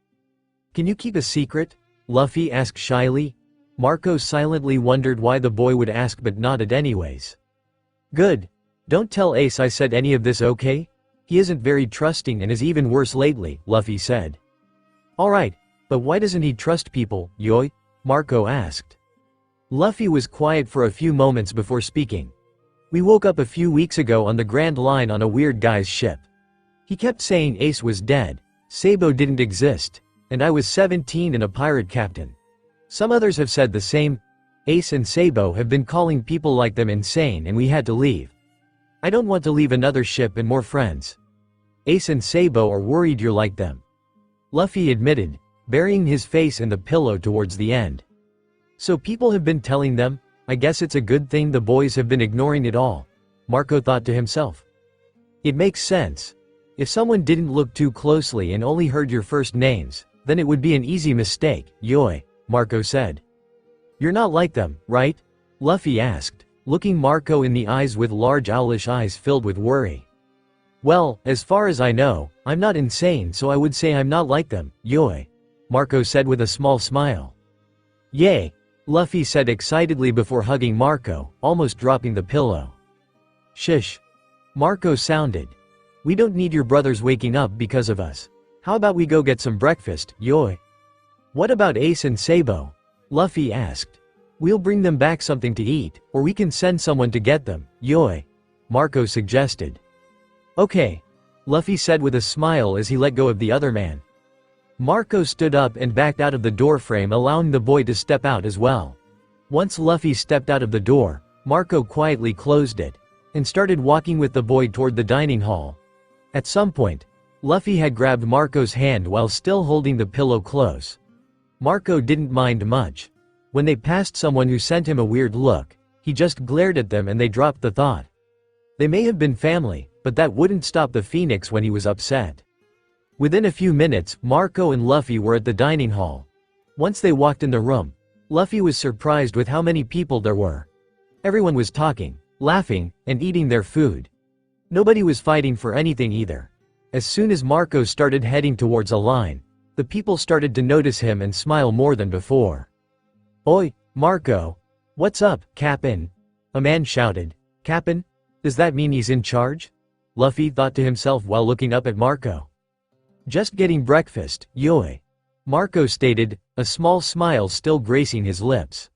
Can you keep a secret? Luffy asked shyly. Marco silently wondered why the boy would ask but nodded anyways. Good. Don't tell Ace I said any of this, okay? He isn't very trusting and is even worse lately, Luffy said. Alright, but why doesn't he trust people, Yoi? Marco asked. Luffy was quiet for a few moments before speaking. We woke up a few weeks ago on the Grand Line on a weird guy's ship. He kept saying Ace was dead, Sabo didn't exist, and I was 17 and a pirate captain. Some others have said the same. Ace and Sabo have been calling people like them insane and we had to leave. I don't want to leave another ship and more friends. Ace and Sabo are worried you're like them. Luffy admitted, burying his face in the pillow towards the end. So people have been telling them, I guess it's a good thing the boys have been ignoring it all, Marco thought to himself. It makes sense. If someone didn't look too closely and only heard your first names, then it would be an easy mistake, Yoi, Marco said. You're not like them, right? Luffy asked, looking Marco in the eyes with large owlish eyes filled with worry. Well, as far as I know, I'm not insane, so I would say I'm not like them, Yoi, Marco said with a small smile. Yay, Luffy said excitedly before hugging Marco, almost dropping the pillow. Shish. Marco sounded. We don't need your brothers waking up because of us. How about we go get some breakfast, Yoi? What about Ace and Sabo? Luffy asked. We'll bring them back something to eat, or we can send someone to get them, Yoi, Marco suggested. Okay, Luffy said with a smile as he let go of the other man. Marco stood up and backed out of the doorframe, allowing the boy to step out as well. Once Luffy stepped out of the door, Marco quietly closed it, and started walking with the boy toward the dining hall. At some point, Luffy had grabbed Marco's hand while still holding the pillow close. Marco didn't mind much. When they passed someone who sent him a weird look, he just glared at them and they dropped the thought. They may have been family, but that wouldn't stop the Phoenix when he was upset. Within a few minutes, Marco and Luffy were at the dining hall. Once they walked in the room, Luffy was surprised with how many people there were. Everyone was talking, laughing, and eating their food. Nobody was fighting for anything either. As soon as Marco started heading towards a line, the people started to notice him and smile more than before. Oi, Marco. What's up, Cap'n? A man shouted. Cap'n? Does that mean he's in charge? Luffy thought to himself while looking up at Marco. Just getting breakfast, Yoi. Marco stated, a small smile still gracing his lips.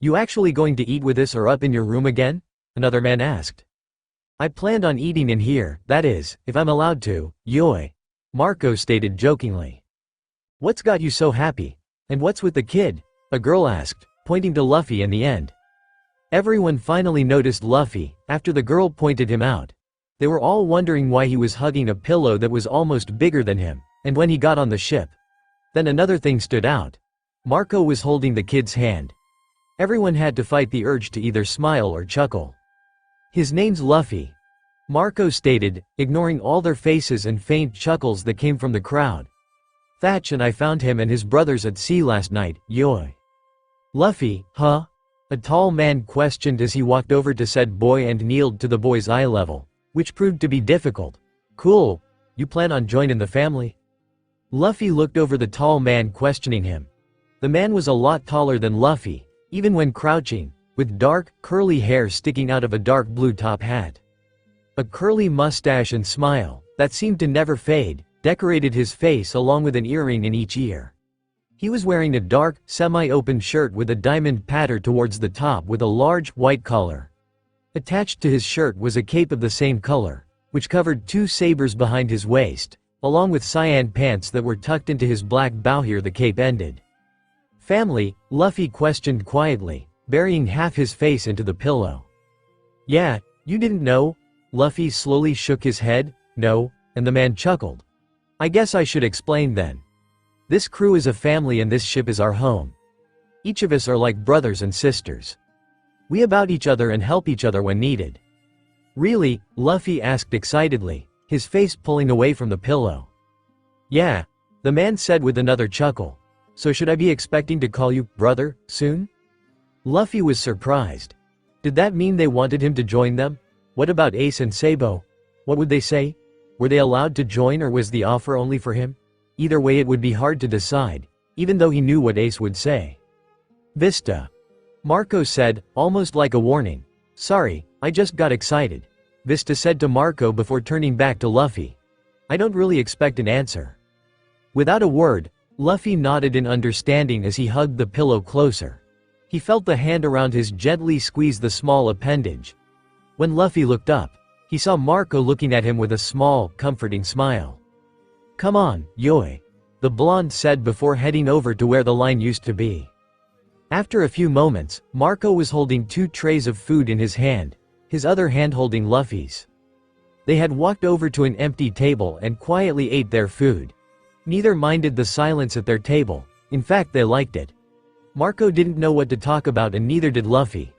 You actually going to eat with us or up in your room again? Another man asked. I planned on eating in here, that is, if I'm allowed to, yoi. Marco stated jokingly. What's got you so happy? And what's with the kid? A girl asked, pointing to Luffy in the end. Everyone finally noticed Luffy, after the girl pointed him out. They were all wondering why he was hugging a pillow that was almost bigger than him, and when he got on the ship. Then another thing stood out. Marco was holding the kid's hand. Everyone had to fight the urge to either smile or chuckle. His name's Luffy. Marco stated, ignoring all their faces and faint chuckles that came from the crowd. Thatch and I found him and his brothers at sea last night, yoi. Luffy, huh? A tall man questioned as he walked over to said boy and kneeled to the boy's eye level, which proved to be difficult. Cool. You plan on joining the family? Luffy looked over the tall man questioning him. The man was a lot taller than Luffy, even when crouching, with dark, curly hair sticking out of a dark blue top hat. A curly mustache and smile, that seemed to never fade, decorated his face along with an earring in each ear. He was wearing a dark, semi-open shirt with a diamond pattern towards the top with a large, white collar. Attached to his shirt was a cape of the same color, which covered 2 sabers behind his waist, along with cyan pants that were tucked into his black bowhere the cape ended. Family, Luffy questioned quietly, burying half his face into the pillow. Yeah, you didn't know? Luffy slowly shook his head, no, and the man chuckled. I guess I should explain then. This crew is a family and this ship is our home. Each of us are like brothers and sisters. We about each other and help each other when needed. Really? Luffy asked excitedly, his face pulling away from the pillow. Yeah, the man said with another chuckle. So should I be expecting to call you brother soon? Luffy was surprised. Did that mean they wanted him to join them? What about Ace and Sabo? What would they say? Were they allowed to join or was the offer only for him? Either way it would be hard to decide, even though he knew what Ace would say. Vista. Marco said, almost like a warning. Sorry, I just got excited. Vista said to Marco before turning back to Luffy. I don't really expect an answer. Without a word, Luffy nodded in understanding as he hugged the pillow closer. He felt the hand around his gently squeeze the small appendage. When Luffy looked up, he saw Marco looking at him with a small, comforting smile. Come on, yoi, the blonde said before heading over to where the line used to be. After a few moments, Marco was holding 2 trays of food in his hand, his other hand holding Luffy's. They had walked over to an empty table and quietly ate their food. Neither minded the silence at their table, in fact they liked it. Marco didn't know what to talk about and neither did Luffy.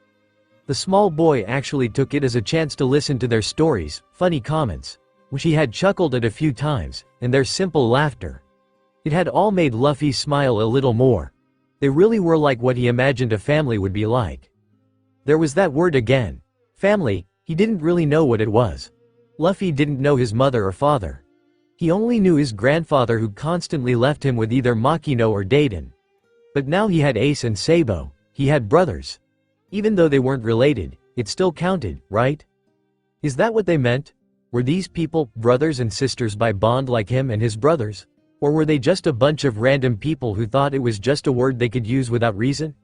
The small boy actually took it as a chance to listen to their stories, funny comments, which he had chuckled at a few times, and their simple laughter. It had all made Luffy smile a little more. They really were like what he imagined a family would be like. There was that word again. Family, he didn't really know what it was. Luffy didn't know his mother or father. He only knew his grandfather who constantly left him with either Makino or Deiden. But now he had Ace and Sabo, he had brothers. Even though they weren't related, it still counted, right? Is that what they meant? Were these people brothers and sisters by bond like him and his brothers? Or were they just a bunch of random people who thought it was just a word they could use without reason?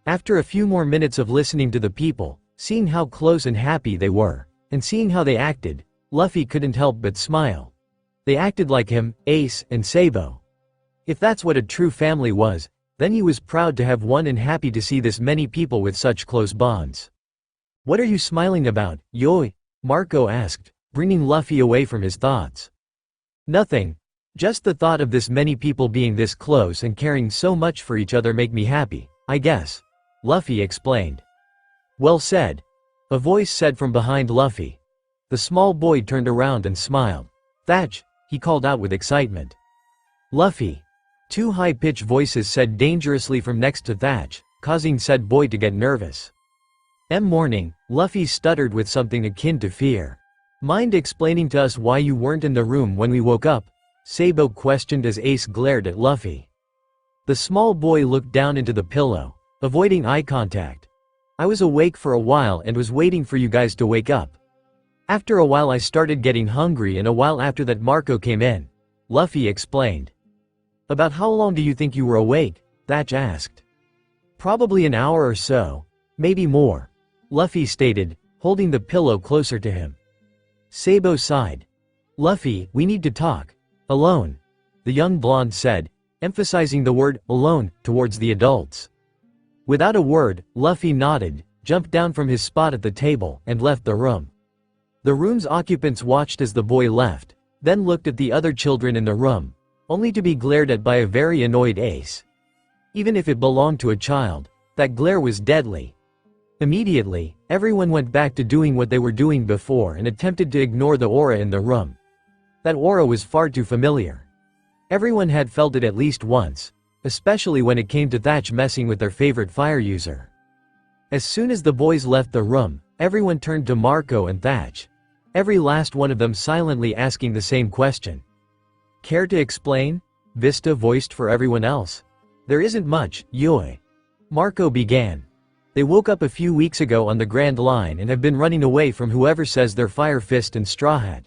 After a few more minutes of listening to the people, seeing how close and happy they were, and seeing how they acted, Luffy couldn't help but smile. They acted like him, Ace, and Sabo. If that's what a true family was, then he was proud to have one and happy to see this many people with such close bonds. What are you smiling about, yoi? Marco asked, bringing Luffy away from his thoughts. Nothing. Just the thought of this many people being this close and caring so much for each other make me happy, I guess. Luffy explained. Well said. A voice said from behind Luffy. The small boy turned around and smiled. Thatch, he called out with excitement. Luffy. 2 high-pitched voices said dangerously from next to Thatch, causing said boy to get nervous. Morning, Luffy stuttered with something akin to fear. Mind explaining to us why you weren't in the room when we woke up? Sabo questioned as Ace glared at Luffy. The small boy looked down into the pillow, avoiding eye contact. I was awake for a while and was waiting for you guys to wake up. After a while I started getting hungry and a while after that Marco came in. Luffy explained. About how long do you think you were awake? Thatch asked. Probably an hour or so, maybe more, Luffy stated, holding the pillow closer to him. Sabo sighed. Luffy, we need to talk. Alone. The young blonde said, emphasizing the word alone towards the adults. Without a word, Luffy nodded, jumped down from his spot at the table, and left the room. The room's occupants watched as the boy left, then looked at the other children in the room, only to be glared at by a very annoyed Ace. Even if it belonged to a child, that glare was deadly. Immediately, everyone went back to doing what they were doing before and attempted to ignore the aura in the room. That aura was far too familiar. Everyone had felt it at least once, especially when it came to Thatch messing with their favorite fire user. As soon as the boys left the room, everyone turned to Marco and Thatch. Every last one of them silently asking the same question. Care to explain? Vista voiced for everyone else. There isn't much, Yui. Marco began. They woke up a few weeks ago on the Grand Line and have been running away from whoever says they're Fire Fist and Straw Hat.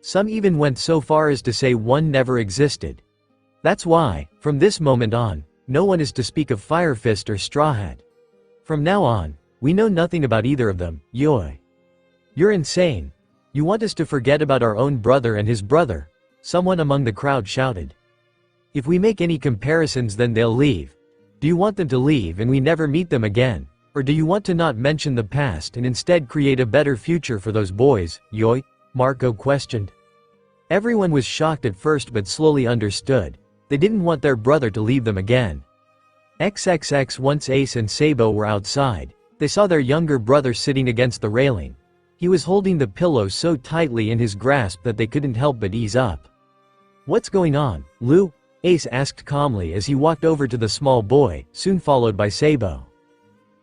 Some even went so far as to say one never existed. That's why, from this moment on, no one is to speak of Fire Fist or Straw Hat. From now on, we know nothing about either of them, Yui. You're insane. You want us to forget about our own brother and his brother? Someone among the crowd shouted. If we make any comparisons, then they'll leave. Do you want them to leave and we never meet them again? Or do you want to not mention the past and instead create a better future for those boys, Yui? Marco questioned. Everyone was shocked at first but slowly understood. They didn't want their brother to leave them again. XXX. Once Ace and Sabo were outside, they saw their younger brother sitting against the railing. He was holding the pillow so tightly in his grasp that they couldn't help but ease up. What's going on, Lou? Ace asked calmly as he walked over to the small boy, soon followed by Sabo.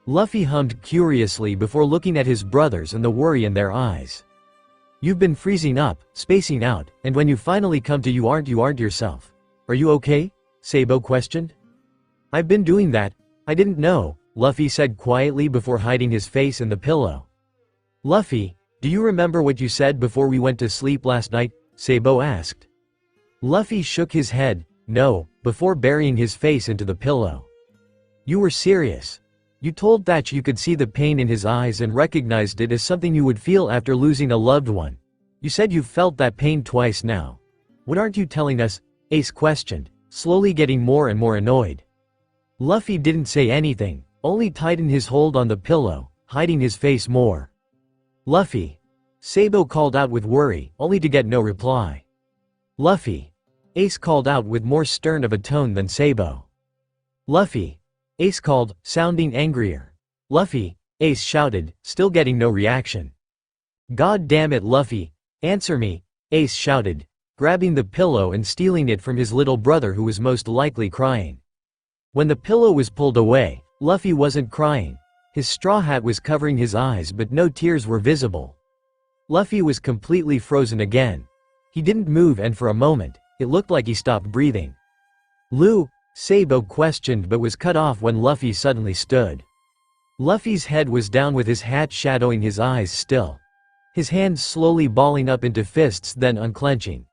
Luffy hummed curiously before looking at his brothers and the worry in their eyes. You've been freezing up, spacing out, and when you finally come to you aren't yourself. Are you okay? Sabo questioned. I've been doing that. I didn't know, Luffy said quietly before hiding his face in the pillow. Luffy, do you remember what you said before we went to sleep last night? Sabo asked. Luffy shook his head, no, before burying his face into the pillow. You were serious. You told Thatch you could see the pain in his eyes and recognized it as something you would feel after losing a loved one. You said you've felt that pain twice now. What aren't you telling us? Ace questioned, slowly getting more and more annoyed. Luffy didn't say anything, only tightened his hold on the pillow, hiding his face more. Luffy. Sabo called out with worry, only to get no reply. Luffy. Ace called out with more stern of a tone than Sabo. Luffy. Ace called, sounding angrier. Luffy. Ace shouted, still getting no reaction. God damn it, Luffy. Answer me. Ace shouted, grabbing the pillow and stealing it from his little brother who was most likely crying. When the pillow was pulled away, Luffy wasn't crying. His straw hat was covering his eyes but no tears were visible. Luffy was completely frozen again. He didn't move and for a moment, it looked like he stopped breathing. Lou? Sabo questioned but was cut off when Luffy suddenly stood. Luffy's head was down with his hat shadowing his eyes still. His hands slowly balling up into fists then unclenching.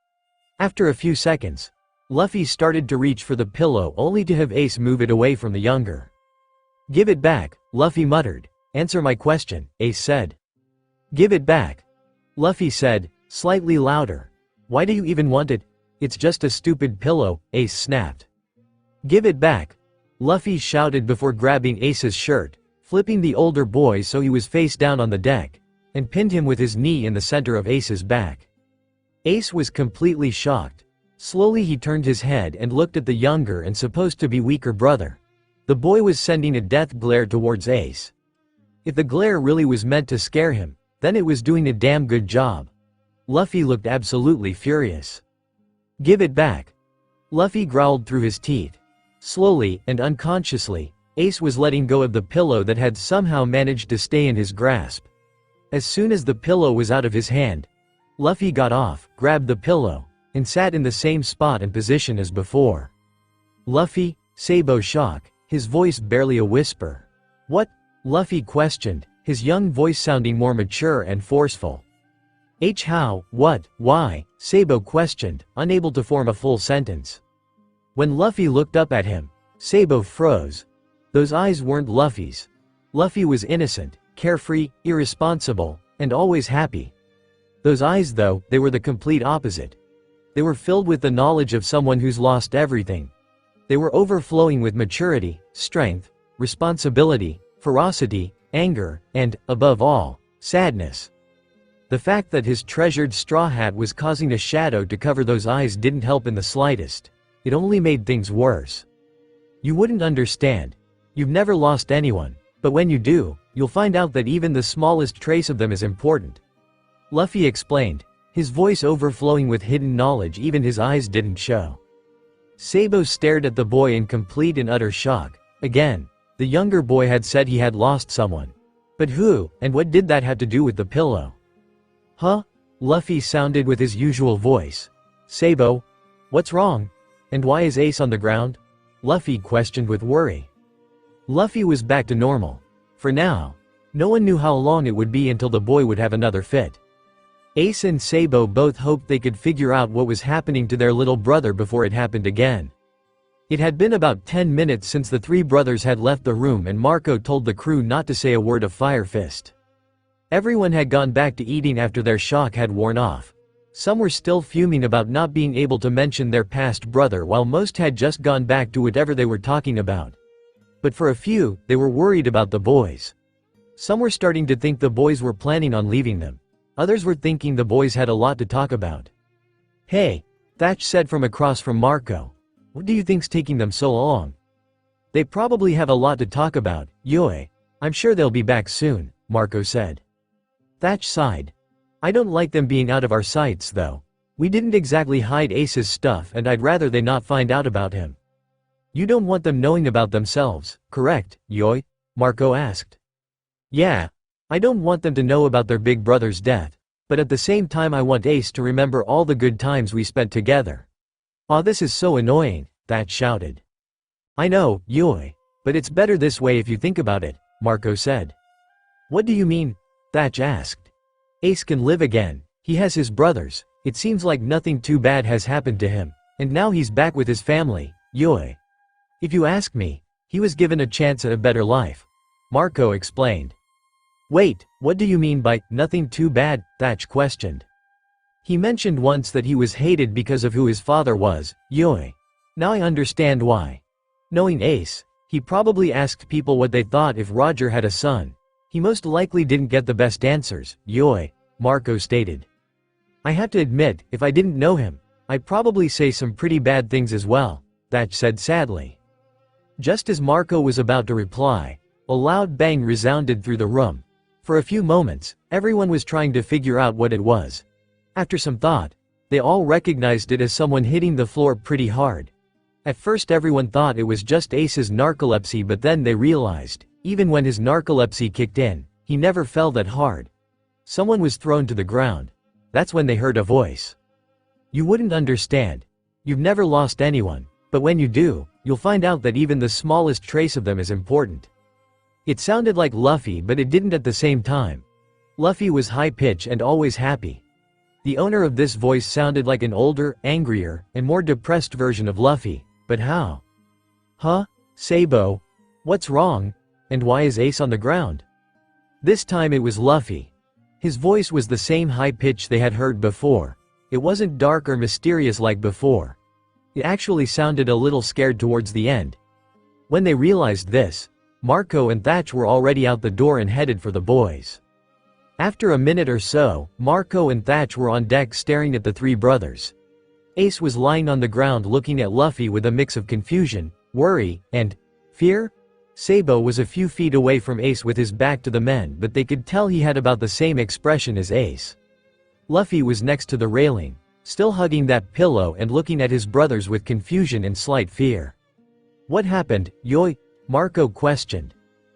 After a few seconds, Luffy started to reach for the pillow only to have Ace move it away from the younger. Give it back, Luffy muttered. Answer my question, Ace said. Give it back. Luffy said, slightly louder. Why do you even want it? It's just a stupid pillow, Ace snapped. Give it back. Luffy shouted before grabbing Ace's shirt, flipping the older boy so he was face down on the deck, and pinned him with his knee in the center of Ace's back. Ace was completely shocked. Slowly he turned his head and looked at the younger and supposed to be weaker brother. The boy was sending a death glare towards Ace. If the glare really was meant to scare him, then it was doing a damn good job. Luffy looked absolutely furious. Give it back. Luffy growled through his teeth. Slowly and unconsciously, Ace was letting go of the pillow that had somehow managed to stay in his grasp. As soon as the pillow was out of his hand, Luffy got off, grabbed the pillow, and sat in the same spot and position as before. Luffy? Sabo shock, his voice barely a whisper. What? Luffy questioned, his young voice sounding more mature and forceful. How? What? Why? Sabo questioned, unable to form a full sentence. When Luffy looked up at him, Sabo froze. Those eyes weren't Luffy's. Luffy was innocent, carefree, irresponsible, and always happy. Those eyes though, they were the complete opposite. They were filled with the knowledge of someone who's lost everything. They were overflowing with maturity, strength, responsibility, ferocity, anger, and, above all, sadness. The fact that his treasured straw hat was causing a shadow to cover those eyes didn't help in the slightest. It only made things worse. You wouldn't understand. You've never lost anyone, but when you do, you'll find out that even the smallest trace of them is important. Luffy explained, his voice overflowing with hidden knowledge. Even his eyes didn't show. Sabo stared at the boy in complete and utter shock. Again, the younger boy had said he had lost someone. But who, and what did that have to do with the pillow? Huh? Luffy sounded with his usual voice. Sabo? What's wrong? And why is Ace on the ground? Luffy questioned with worry. Luffy was back to normal. For now. No one knew how long it would be until the boy would have another fit. Ace and Sabo both hoped they could figure out what was happening to their little brother before it happened again. It had been about 10 minutes since the three brothers had left the room and Marco told the crew not to say a word of Fire Fist. Everyone had gone back to eating after their shock had worn off. Some were still fuming about not being able to mention their past brother while most had just gone back to whatever they were talking about. But for a few, they were worried about the boys. Some were starting to think the boys were planning on leaving them. Others were thinking the boys had a lot to talk about. Hey, Thatch said from across from Marco. What do you think's taking them so long? They probably have a lot to talk about, Yoi. I'm sure they'll be back soon, Marco said. Thatch sighed. I don't like them being out of our sights though. We didn't exactly hide Ace's stuff and I'd rather they not find out about him. You don't want them knowing about themselves, correct, Yoi? Marco asked. Yeah. I don't want them to know about their big brother's death, but at the same time I want Ace to remember all the good times we spent together. Aw, this is so annoying, Thatch shouted. I know, Yoi, but it's better this way if you think about it, Marco said. What do you mean? Thatch asked. Ace can live again, he has his brothers, it seems like nothing too bad has happened to him, and now he's back with his family, Yoi. If you ask me, he was given a chance at a better life. Marco explained. Wait, what do you mean by, nothing too bad? Thatch questioned. He mentioned once that he was hated because of who his father was, Yoi. Now I understand why. Knowing Ace, he probably asked people what they thought if Roger had a son. He most likely didn't get the best answers, Yoi, Marco stated. I have to admit, if I didn't know him, I'd probably say some pretty bad things as well, Thatch said sadly. Just as Marco was about to reply, a loud bang resounded through the room. For a few moments, everyone was trying to figure out what it was. After some thought, they all recognized it as someone hitting the floor pretty hard. At first everyone thought it was just Ace's narcolepsy, but then they realized, even when his narcolepsy kicked in, he never fell that hard. Someone was thrown to the ground. That's when they heard a voice. You wouldn't understand. You've never lost anyone, but when you do, you'll find out that even the smallest trace of them is important. It sounded like Luffy, but it didn't at the same time. Luffy was high-pitched and always happy. The owner of this voice sounded like an older, angrier, and more depressed version of Luffy, but how? Huh? Sabo? What's wrong? And why is Ace on the ground? This time it was Luffy. His voice was the same high pitch they had heard before. It wasn't dark or mysterious like before. It actually sounded a little scared towards the end. When they realized this, Marco and Thatch were already out the door and headed for the boys. After a minute or so, Marco and Thatch were on deck staring at the three brothers. Ace was lying on the ground looking at Luffy with a mix of confusion, worry, and fear. Sabo was a few feet away from Ace with his back to the men, but they could tell he had about the same expression as Ace. Luffy was next to the railing, still hugging that pillow and looking at his brothers with confusion and slight fear. What happened, Yoi? Marco questioned.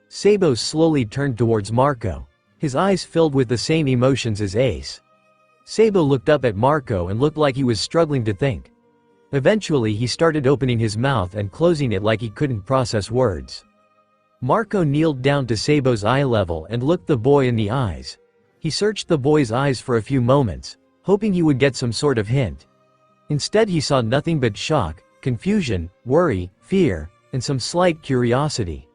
Sabo slowly turned towards Marco, his eyes filled with the same emotions as Ace. Sabo looked up at Marco and looked like he was struggling to think. Eventually he started opening his mouth and closing it like he couldn't process words. Marco kneeled down to Sabo's eye level and looked the boy in the eyes. He searched the boy's eyes for a few moments, hoping he would get some sort of hint. Instead he saw nothing but shock, confusion, worry, fear, and some slight curiosity.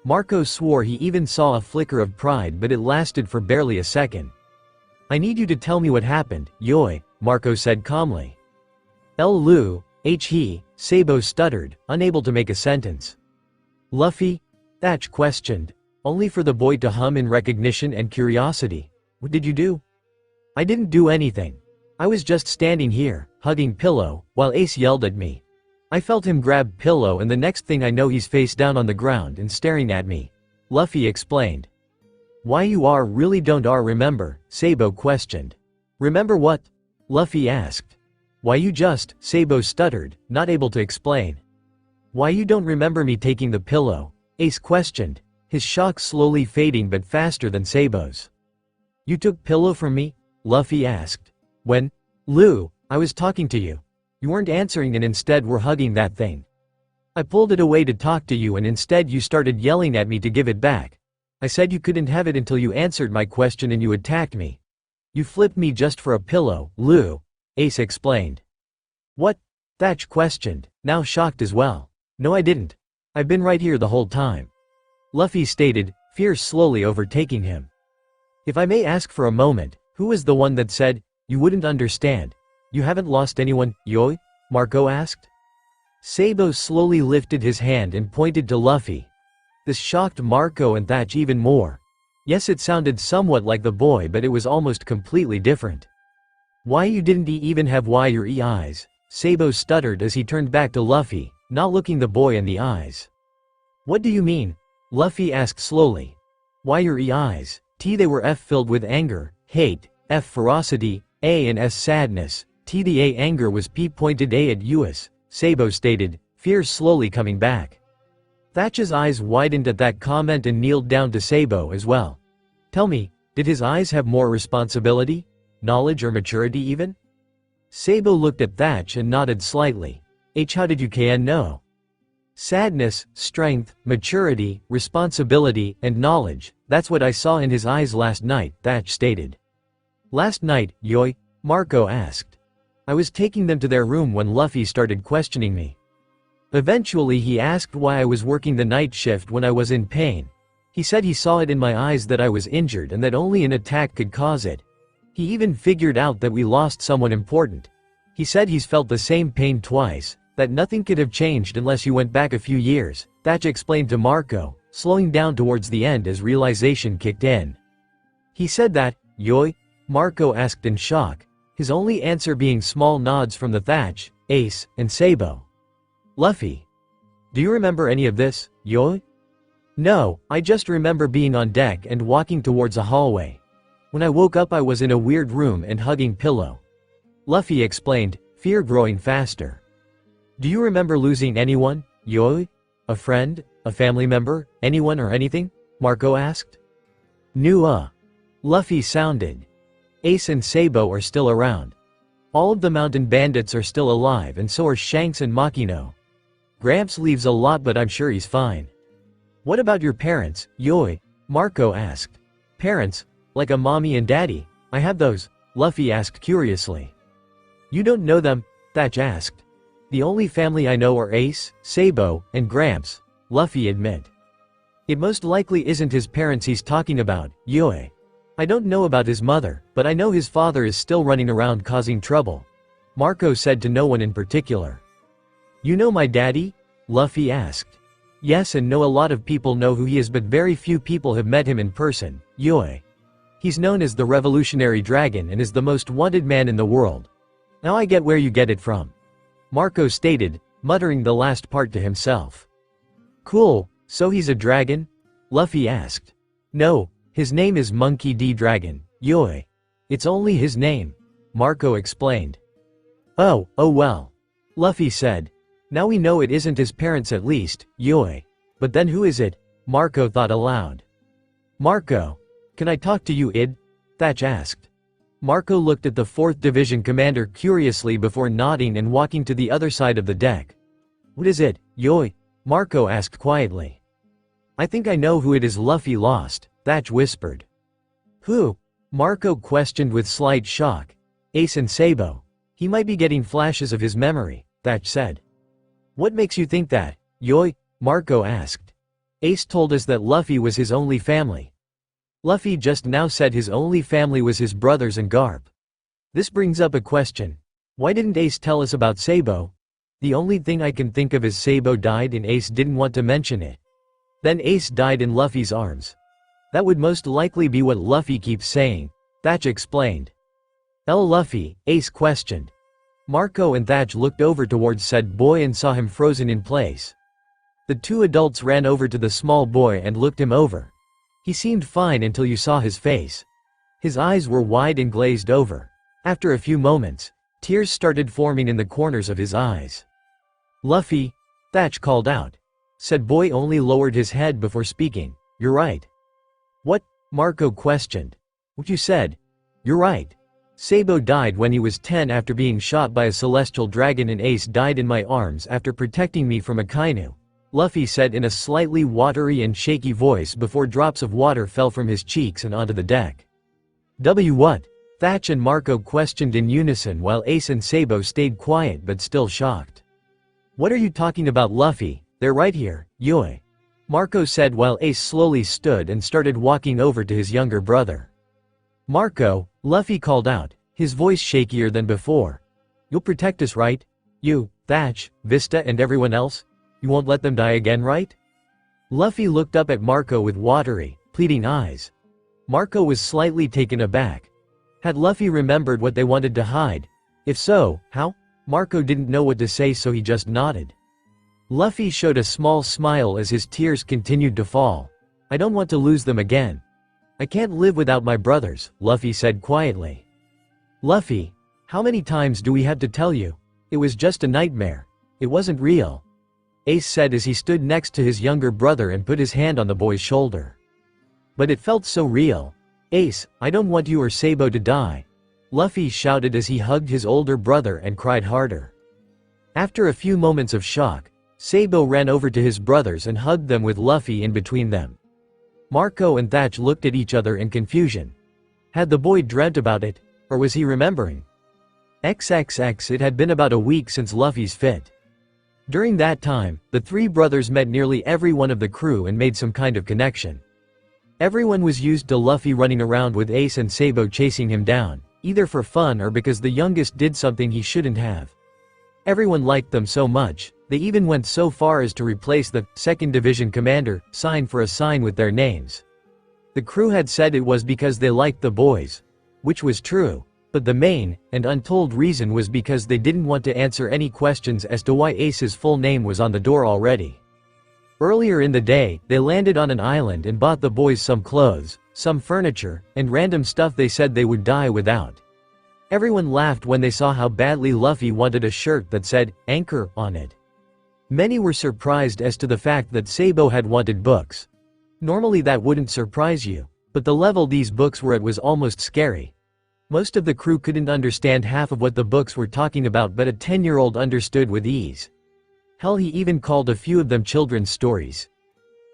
Marco swore he even saw a flicker of pride, but it lasted for barely a second. "I need you to tell me what happened, Yoi," Marco said calmly. Lu, he, Sabo stuttered, unable to make a sentence. "Luffy?" Thatch questioned, only for the boy to hum in recognition and curiosity. "What did you do?" "I didn't do anything. I was just standing here, hugging Pillow, while Ace yelled at me. I felt him grab Pillow and the next thing I know he's face down on the ground and staring at me," Luffy explained. "Why you are really don't remember?" Sabo questioned. "Remember what?" Luffy asked. "Why you just," Sabo stuttered, not able to explain. "Why you don't remember me taking the pillow?" Ace questioned, his shock slowly fading but faster than Sabo's. "You took Pillow from me?" Luffy asked. "When? Lu, I was talking to you. You weren't answering and instead were hugging that thing. I pulled it away to talk to you and instead you started yelling at me to give it back. I said you couldn't have it until you answered my question and you attacked me. You flipped me just for a pillow, Lu," Ace explained. "What?" Thatch questioned, now shocked as well. "No, I didn't. I've been right here the whole time," Luffy stated, fear slowly overtaking him. "If I may ask for a moment, who was the one that said, 'You wouldn't understand'? You haven't lost anyone, Yoi?" Marco asked. Sabo slowly lifted his hand and pointed to Luffy. This shocked Marco and Thatch even more. Yes, it sounded somewhat like the boy, but it was almost completely different. "Why you didn't even have your eyes?" Sabo stuttered as he turned back to Luffy, not looking the boy in the eyes. "What do you mean?" Luffy asked slowly. "Why your eyes?" They were filled with anger, hate, ferocity, and sadness. The anger was pointed at US, Sabo stated, fear slowly coming back. Thatch's eyes widened at that comment and kneeled down to Sabo as well. "Tell me, did his eyes have more responsibility? Knowledge or maturity even?" Sabo looked at Thatch and nodded slightly. How did you know?" "Sadness, strength, maturity, responsibility, and knowledge, that's what I saw in his eyes last night," Thatch stated. "Last night, Yoi?" Marco asked. "I was taking them to their room when Luffy started questioning me. Eventually he asked why I was working the night shift when I was in pain. He said he saw it in my eyes that I was injured and that only an attack could cause it. He even figured out that we lost someone important. He said he's felt the same pain twice, that nothing could have changed unless you went back a few years," Thatch explained to Marco, slowing down towards the end as realization kicked in. "He said that, Yoi?" Marco asked in shock, his only answer being small nods from the Thatch, Ace, and Sabo. "Luffy, do you remember any of this, Yoi?" "No, I just remember being on deck and walking towards a hallway. When I woke up I was in a weird room and hugging Pillow," Luffy explained, fear growing faster. "Do you remember losing anyone, Yoi? A friend, a family member, anyone or anything?" Marco asked. Luffy sounded. "Ace and Sabo are still around. All of the mountain bandits are still alive and so are Shanks and Makino. Gramps leaves a lot but I'm sure he's fine." "What about your parents, Yoi?" Marco asked. "Parents? Like a mommy and daddy? I have those," Luffy asked curiously. "You don't know them?" Thatch asked. "The only family I know are Ace, Sabo, and Gramps," Luffy admitted. "It most likely isn't his parents he's talking about, Yoi. I don't know about his mother, but I know his father is still running around causing trouble," Marco said to no one in particular. "You know my daddy?" Luffy asked. "Yes, and know a lot of people know who he is but very few people have met him in person, Yoi. He's known as the Revolutionary Dragon and is the most wanted man in the world. Now I get where you get it from," Marco stated, muttering the last part to himself. "Cool, so he's a dragon?" Luffy asked. "No, his name is Monkey D. Dragon, Yoi. It's only his name," Marco explained. Oh well," Luffy said. "Now we know it isn't his parents at least, Yoi. But then who is it?" Marco thought aloud. "Marco, can I talk to you, id?" Thatch asked. Marco looked at the 4th Division commander curiously before nodding and walking to the other side of the deck. "What is it, Yoi?" Marco asked quietly. "I think I know who it is Luffy lost," Thatch whispered. "Who?" Marco questioned with slight shock. "Ace and Sabo. He might be getting flashes of his memory," Thatch said. "What makes you think that, Yoi?" Marco asked. Ace told us that Luffy was his only family. Luffy just now said his only family was his brothers and Garp. This brings up a question. Why didn't Ace tell us about Sabo? The only thing I can think of is Sabo died and Ace didn't want to mention it. Then Ace died in Luffy's arms. That would most likely be what Luffy keeps saying, Thatch explained. Luffy, Ace questioned. Marco and Thatch looked over towards said boy and saw him frozen in place. The two adults ran over to the small boy and looked him over. He seemed fine until you saw his face. His eyes were wide and glazed over. After a few moments, tears started forming in the corners of his eyes. Luffy, Thatch called out. Said boy only lowered his head before speaking. You're right. What? Marco questioned. What you said? You're right. Sabo died when he was 10 after being shot by a celestial dragon and Ace died in my arms after protecting me from a kainu, Luffy said in a slightly watery and shaky voice before drops of water fell from his cheeks and onto the deck. What? Thatch and Marco questioned in unison while Ace and Sabo stayed quiet but still shocked. What are you talking about, Luffy? They're right here, Yui. Marco said while Ace slowly stood and started walking over to his younger brother. Marco, Luffy called out, his voice shakier than before. You'll protect us, right? You, Thatch, Vista and everyone else? You won't let them die again, right? Luffy looked up at Marco with watery, pleading eyes. Marco was slightly taken aback. Had Luffy remembered what they wanted to hide? If so, how? Marco didn't know what to say so he just nodded. Luffy showed a small smile as his tears continued to fall. I don't want to lose them again. I can't live without my brothers, Luffy said quietly. Luffy, how many times do we have to tell you? It was just a nightmare. It wasn't real. Ace said as he stood next to his younger brother and put his hand on the boy's shoulder. But it felt so real. Ace, I don't want you or Sabo to die. Luffy shouted as he hugged his older brother and cried harder. After a few moments of shock, Sabo ran over to his brothers and hugged them with Luffy in between them. Marco and Thatch looked at each other in confusion. Had the boy dreamt about it, or was he remembering? XXX It had been about a week since Luffy's fit. During that time, the three brothers met nearly every one of the crew and made some kind of connection. Everyone was used to Luffy running around with Ace and Sabo chasing him down, either for fun or because the youngest did something he shouldn't have. Everyone liked them so much, they even went so far as to replace the 2nd Division commander sign for a sign with their names. The crew had said it was because they liked the boys, which was true, but the main and untold reason was because they didn't want to answer any questions as to why Ace's full name was on the door already. Earlier in the day, they landed on an island and bought the boys some clothes, some furniture, and random stuff they said they would die without. Everyone laughed when they saw how badly Luffy wanted a shirt that said, Anchor, on it. Many were surprised as to the fact that Sabo had wanted books. Normally that wouldn't surprise you, but the level these books were at was almost scary. Most of the crew couldn't understand half of what the books were talking about, but a 10-year-old understood with ease. Hell, he even called a few of them children's stories.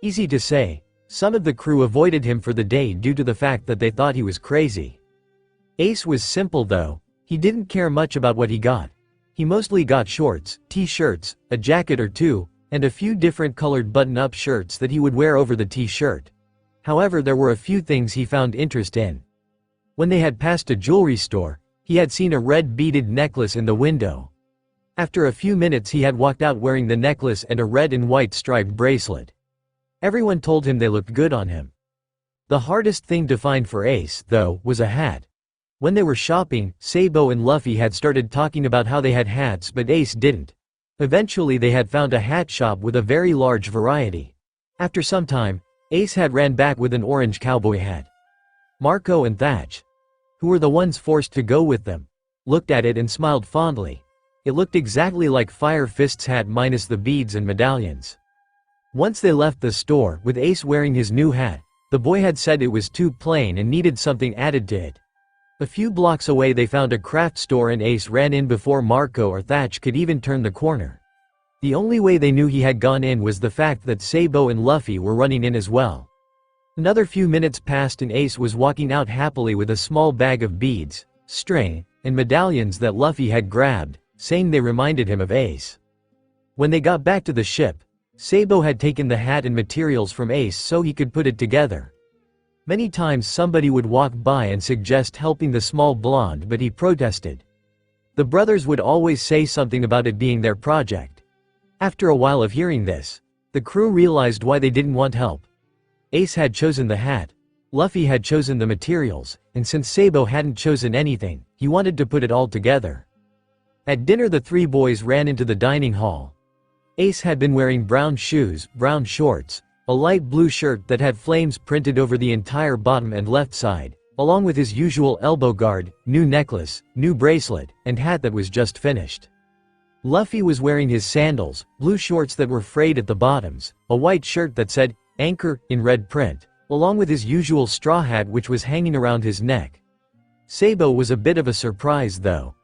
Easy to say, some of the crew avoided him for the day due to the fact that they thought he was crazy. Ace was simple though, he didn't care much about what he got. He mostly got shorts, t-shirts, a jacket or two, and a few different colored button-up shirts that he would wear over the t-shirt. However, there were a few things he found interest in. When they had passed a jewelry store, he had seen a red beaded necklace in the window. After a few minutes he had walked out wearing the necklace and a red and white striped bracelet. Everyone told him they looked good on him. The hardest thing to find for Ace, though, was a hat. When they were shopping, Sabo and Luffy had started talking about how they had hats but Ace didn't. Eventually they had found a hat shop with a very large variety. After some time, Ace had ran back with an orange cowboy hat. Marco and Thatch, who were the ones forced to go with them, looked at it and smiled fondly. It looked exactly like Fire Fist's hat minus the beads and medallions. Once they left the store, with Ace wearing his new hat, the boy had said it was too plain and needed something added to it. A few blocks away they found a craft store and Ace ran in before Marco or Thatch could even turn the corner. The only way they knew he had gone in was the fact that Sabo and Luffy were running in as well. Another few minutes passed and Ace was walking out happily with a small bag of beads, string, and medallions that Luffy had grabbed, saying they reminded him of Ace. When they got back to the ship, Sabo had taken the hat and materials from Ace so he could put it together. Many times somebody would walk by and suggest helping the small blonde, but he protested. The brothers would always say something about it being their project. After a while of hearing this, the crew realized why they didn't want help. Ace had chosen the hat, Luffy had chosen the materials, and since Sabo hadn't chosen anything, he wanted to put it all together. At dinner the three boys ran into the dining hall. Ace had been wearing brown shoes, brown shorts, a light blue shirt that had flames printed over the entire bottom and left side, along with his usual elbow guard, new necklace, new bracelet, and hat that was just finished. Luffy was wearing his sandals, blue shorts that were frayed at the bottoms, a white shirt that said, "Anchor," in red print, along with his usual straw hat which was hanging around his neck. Sabo was a bit of a surprise though.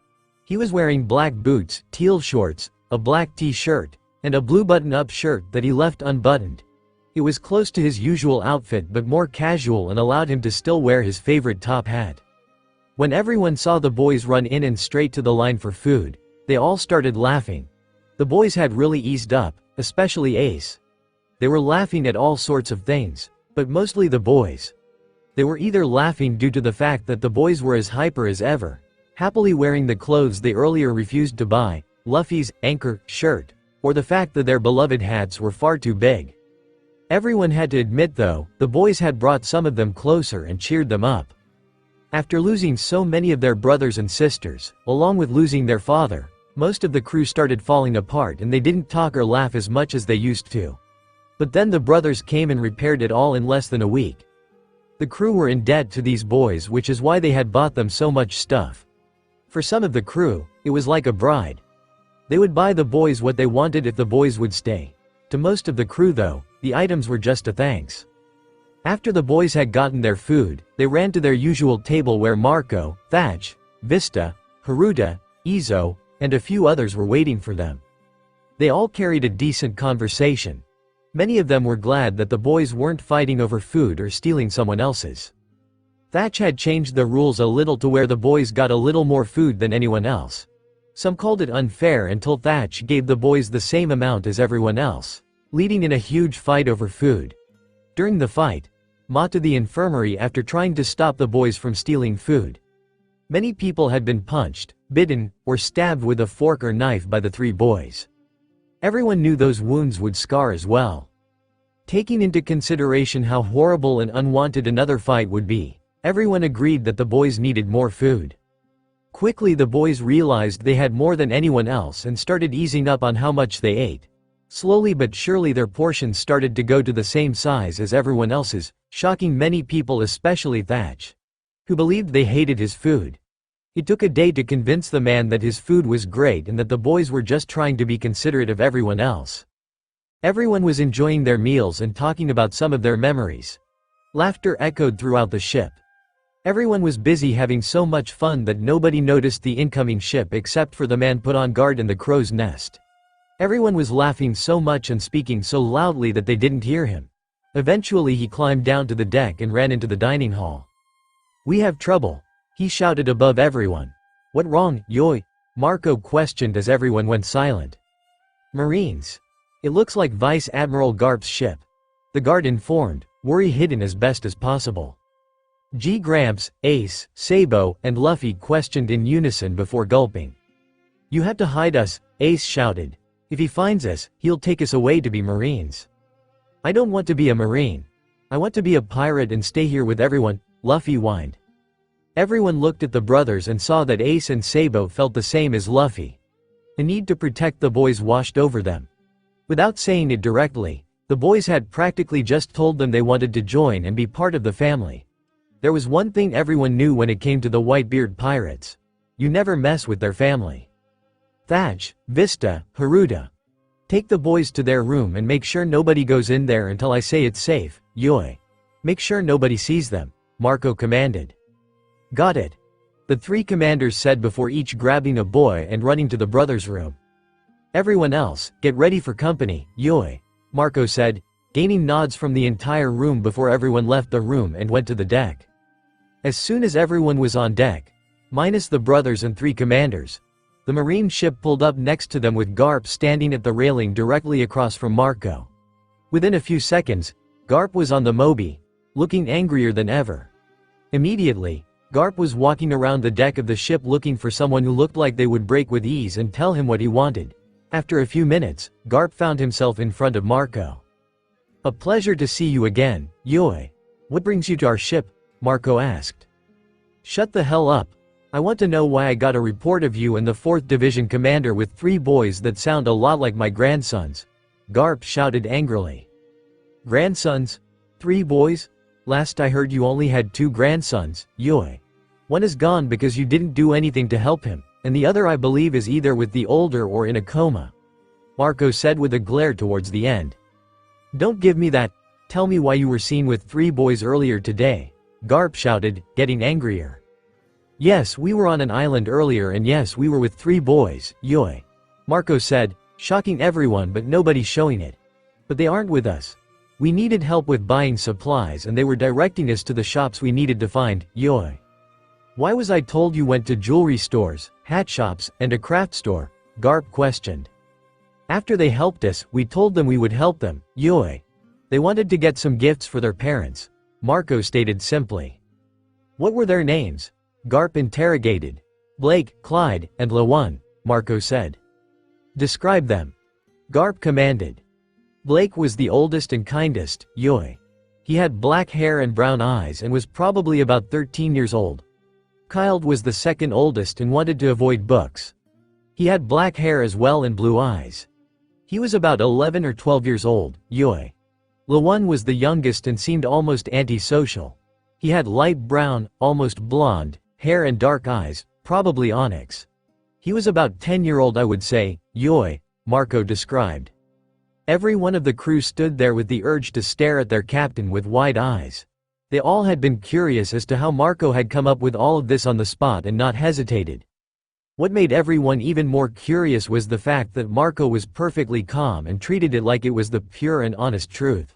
He was wearing black boots, teal shorts, a black t-shirt, and a blue button-up shirt that he left unbuttoned. It was close to his usual outfit but more casual and allowed him to still wear his favorite top hat. When everyone saw the boys run in and straight to the line for food, they all started laughing. The boys had really eased up, especially Ace. They were laughing at all sorts of things, but mostly the boys. They were either laughing due to the fact that the boys were as hyper as ever, happily wearing the clothes they earlier refused to buy, Luffy's anchor shirt, or the fact that their beloved hats were far too big. Everyone had to admit though, the boys had brought some of them closer and cheered them up. After losing so many of their brothers and sisters, along with losing their father, most of the crew started falling apart and they didn't talk or laugh as much as they used to. But then the brothers came and repaired it all in less than a week. The crew were in debt to these boys, which is why they had bought them so much stuff. For some of the crew, it was like a bride. They would buy the boys what they wanted if the boys would stay. To most of the crew though, the items were just a thanks. After the boys had gotten their food, they ran to their usual table where Marco, Thatch, Vista, Haruta, Izo, and a few others were waiting for them. They all carried a decent conversation. Many of them were glad that the boys weren't fighting over food or stealing someone else's. Thatch had changed the rules a little to where the boys got a little more food than anyone else. Some called it unfair until Thatch gave the boys the same amount as everyone else, leading in a huge fight over food. During the fight, Ma to the infirmary after trying to stop the boys from stealing food. Many people had been punched, bitten, or stabbed with a fork or knife by the three boys. Everyone knew those wounds would scar as well. Taking into consideration how horrible and unwanted another fight would be, everyone agreed that the boys needed more food. Quickly the boys realized they had more than anyone else and started easing up on how much they ate. Slowly but surely their portions started to go to the same size as everyone else's, shocking many people, especially Thatch, who believed they hated his food. It took a day to convince the man that his food was great and that the boys were just trying to be considerate of everyone else. Everyone was enjoying their meals and talking about some of their memories. Laughter echoed throughout the ship. Everyone was busy having so much fun that nobody noticed the incoming ship except for the man put on guard in the crow's nest. Everyone was laughing so much and speaking so loudly that they didn't hear him. Eventually he climbed down to the deck and ran into the dining hall. "We have trouble," he shouted above everyone. "What wrong, Yoi?" Marco questioned as everyone went silent. "Marines. It looks like Vice Admiral Garp's ship," the guard informed, worry hidden as best as possible. G. Gramps, Ace, Sabo, and Luffy questioned in unison before gulping. "You have to hide us," Ace shouted. "If he finds us, he'll take us away to be Marines." "I don't want to be a Marine. I want to be a pirate and stay here with everyone," Luffy whined. Everyone looked at the brothers and saw that Ace and Sabo felt the same as Luffy. The need to protect the boys washed over them. Without saying it directly, the boys had practically just told them they wanted to join and be part of the family. There was one thing everyone knew when it came to the Whitebeard pirates. You never mess with their family. "Thatch, Vista, Haruta. Take the boys to their room and make sure nobody goes in there until I say it's safe, Yoi. Make sure nobody sees them," Marco commanded. "Got it," the three commanders said before each grabbing a boy and running to the brothers' room. "Everyone else, get ready for company, Yoi," Marco said, gaining nods from the entire room before everyone left the room and went to the deck. As soon as everyone was on deck, minus the brothers and three commanders, the marine ship pulled up next to them with Garp standing at the railing directly across from Marco. Within a few seconds, Garp was on the Moby, looking angrier than ever. Immediately, Garp was walking around the deck of the ship looking for someone who looked like they would break with ease and tell him what he wanted. After a few minutes, Garp found himself in front of Marco. "A pleasure to see you again, Yui. What brings you to our ship?" Marco asked. "Shut the hell up. I want to know why I got a report of you and the 4th Division commander with 3 boys that sound a lot like my grandsons," Garp shouted angrily. "Grandsons? 3 boys? Last I heard you only had 2 grandsons, Yui. One is gone because you didn't do anything to help him, and the other I believe is either with the older or in a coma," Marco said with a glare towards the end. "Don't give me that. Tell me why you were seen with 3 boys earlier today," Garp shouted, getting angrier. "Yes, we were on an island earlier and yes, we were with 3 boys, Yui," Marco said, shocking everyone but nobody showing it. "But they aren't with us. We needed help with buying supplies and they were directing us to the shops we needed to find, Yui." "Why was I told you went to jewelry stores, hat shops, and a craft store?" Garp questioned. "After they helped us, we told them we would help them, Yui. They wanted to get some gifts for their parents," Marco stated simply. "What were their names?" Garp interrogated. "Blake, Clyde, and Lawan," Marco said. "Describe them," Garp commanded. "Blake was the oldest and kindest, Yui. He had black hair and brown eyes and was probably about 13 years old. Kyle was the second oldest and wanted to avoid books. He had black hair as well and blue eyes. He was about 11 or 12 years old, Yui. Lawan was the youngest and seemed almost antisocial. He had light brown, almost blonde, hair and dark eyes, probably onyx. He was about 10-year-old I would say, Yui," Marco described. Every one of the crew stood there with the urge to stare at their captain with wide eyes. They all had been curious as to how Marco had come up with all of this on the spot and not hesitated. What made everyone even more curious was the fact that Marco was perfectly calm and treated it like it was the pure and honest truth.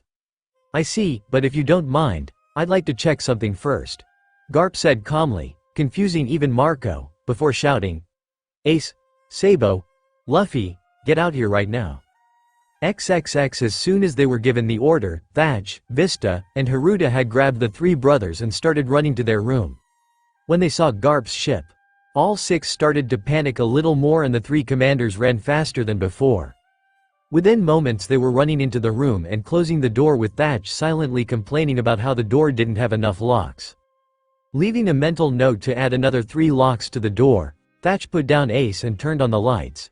"I see, but if you don't mind, I'd like to check something first," Garp said calmly, confusing even Marco, before shouting, "Ace, Sabo, Luffy, get out here right now." XXX. As soon as they were given the order, Thatch, Vista, and Haruta had grabbed the 3 brothers and started running to their room. When they saw Garp's ship, all 6 started to panic a little more and the 3 commanders ran faster than before. Within moments they were running into the room and closing the door with Thatch silently complaining about how the door didn't have enough locks. Leaving a mental note to add another 3 locks to the door, Thatch put down Ace and turned on the lights.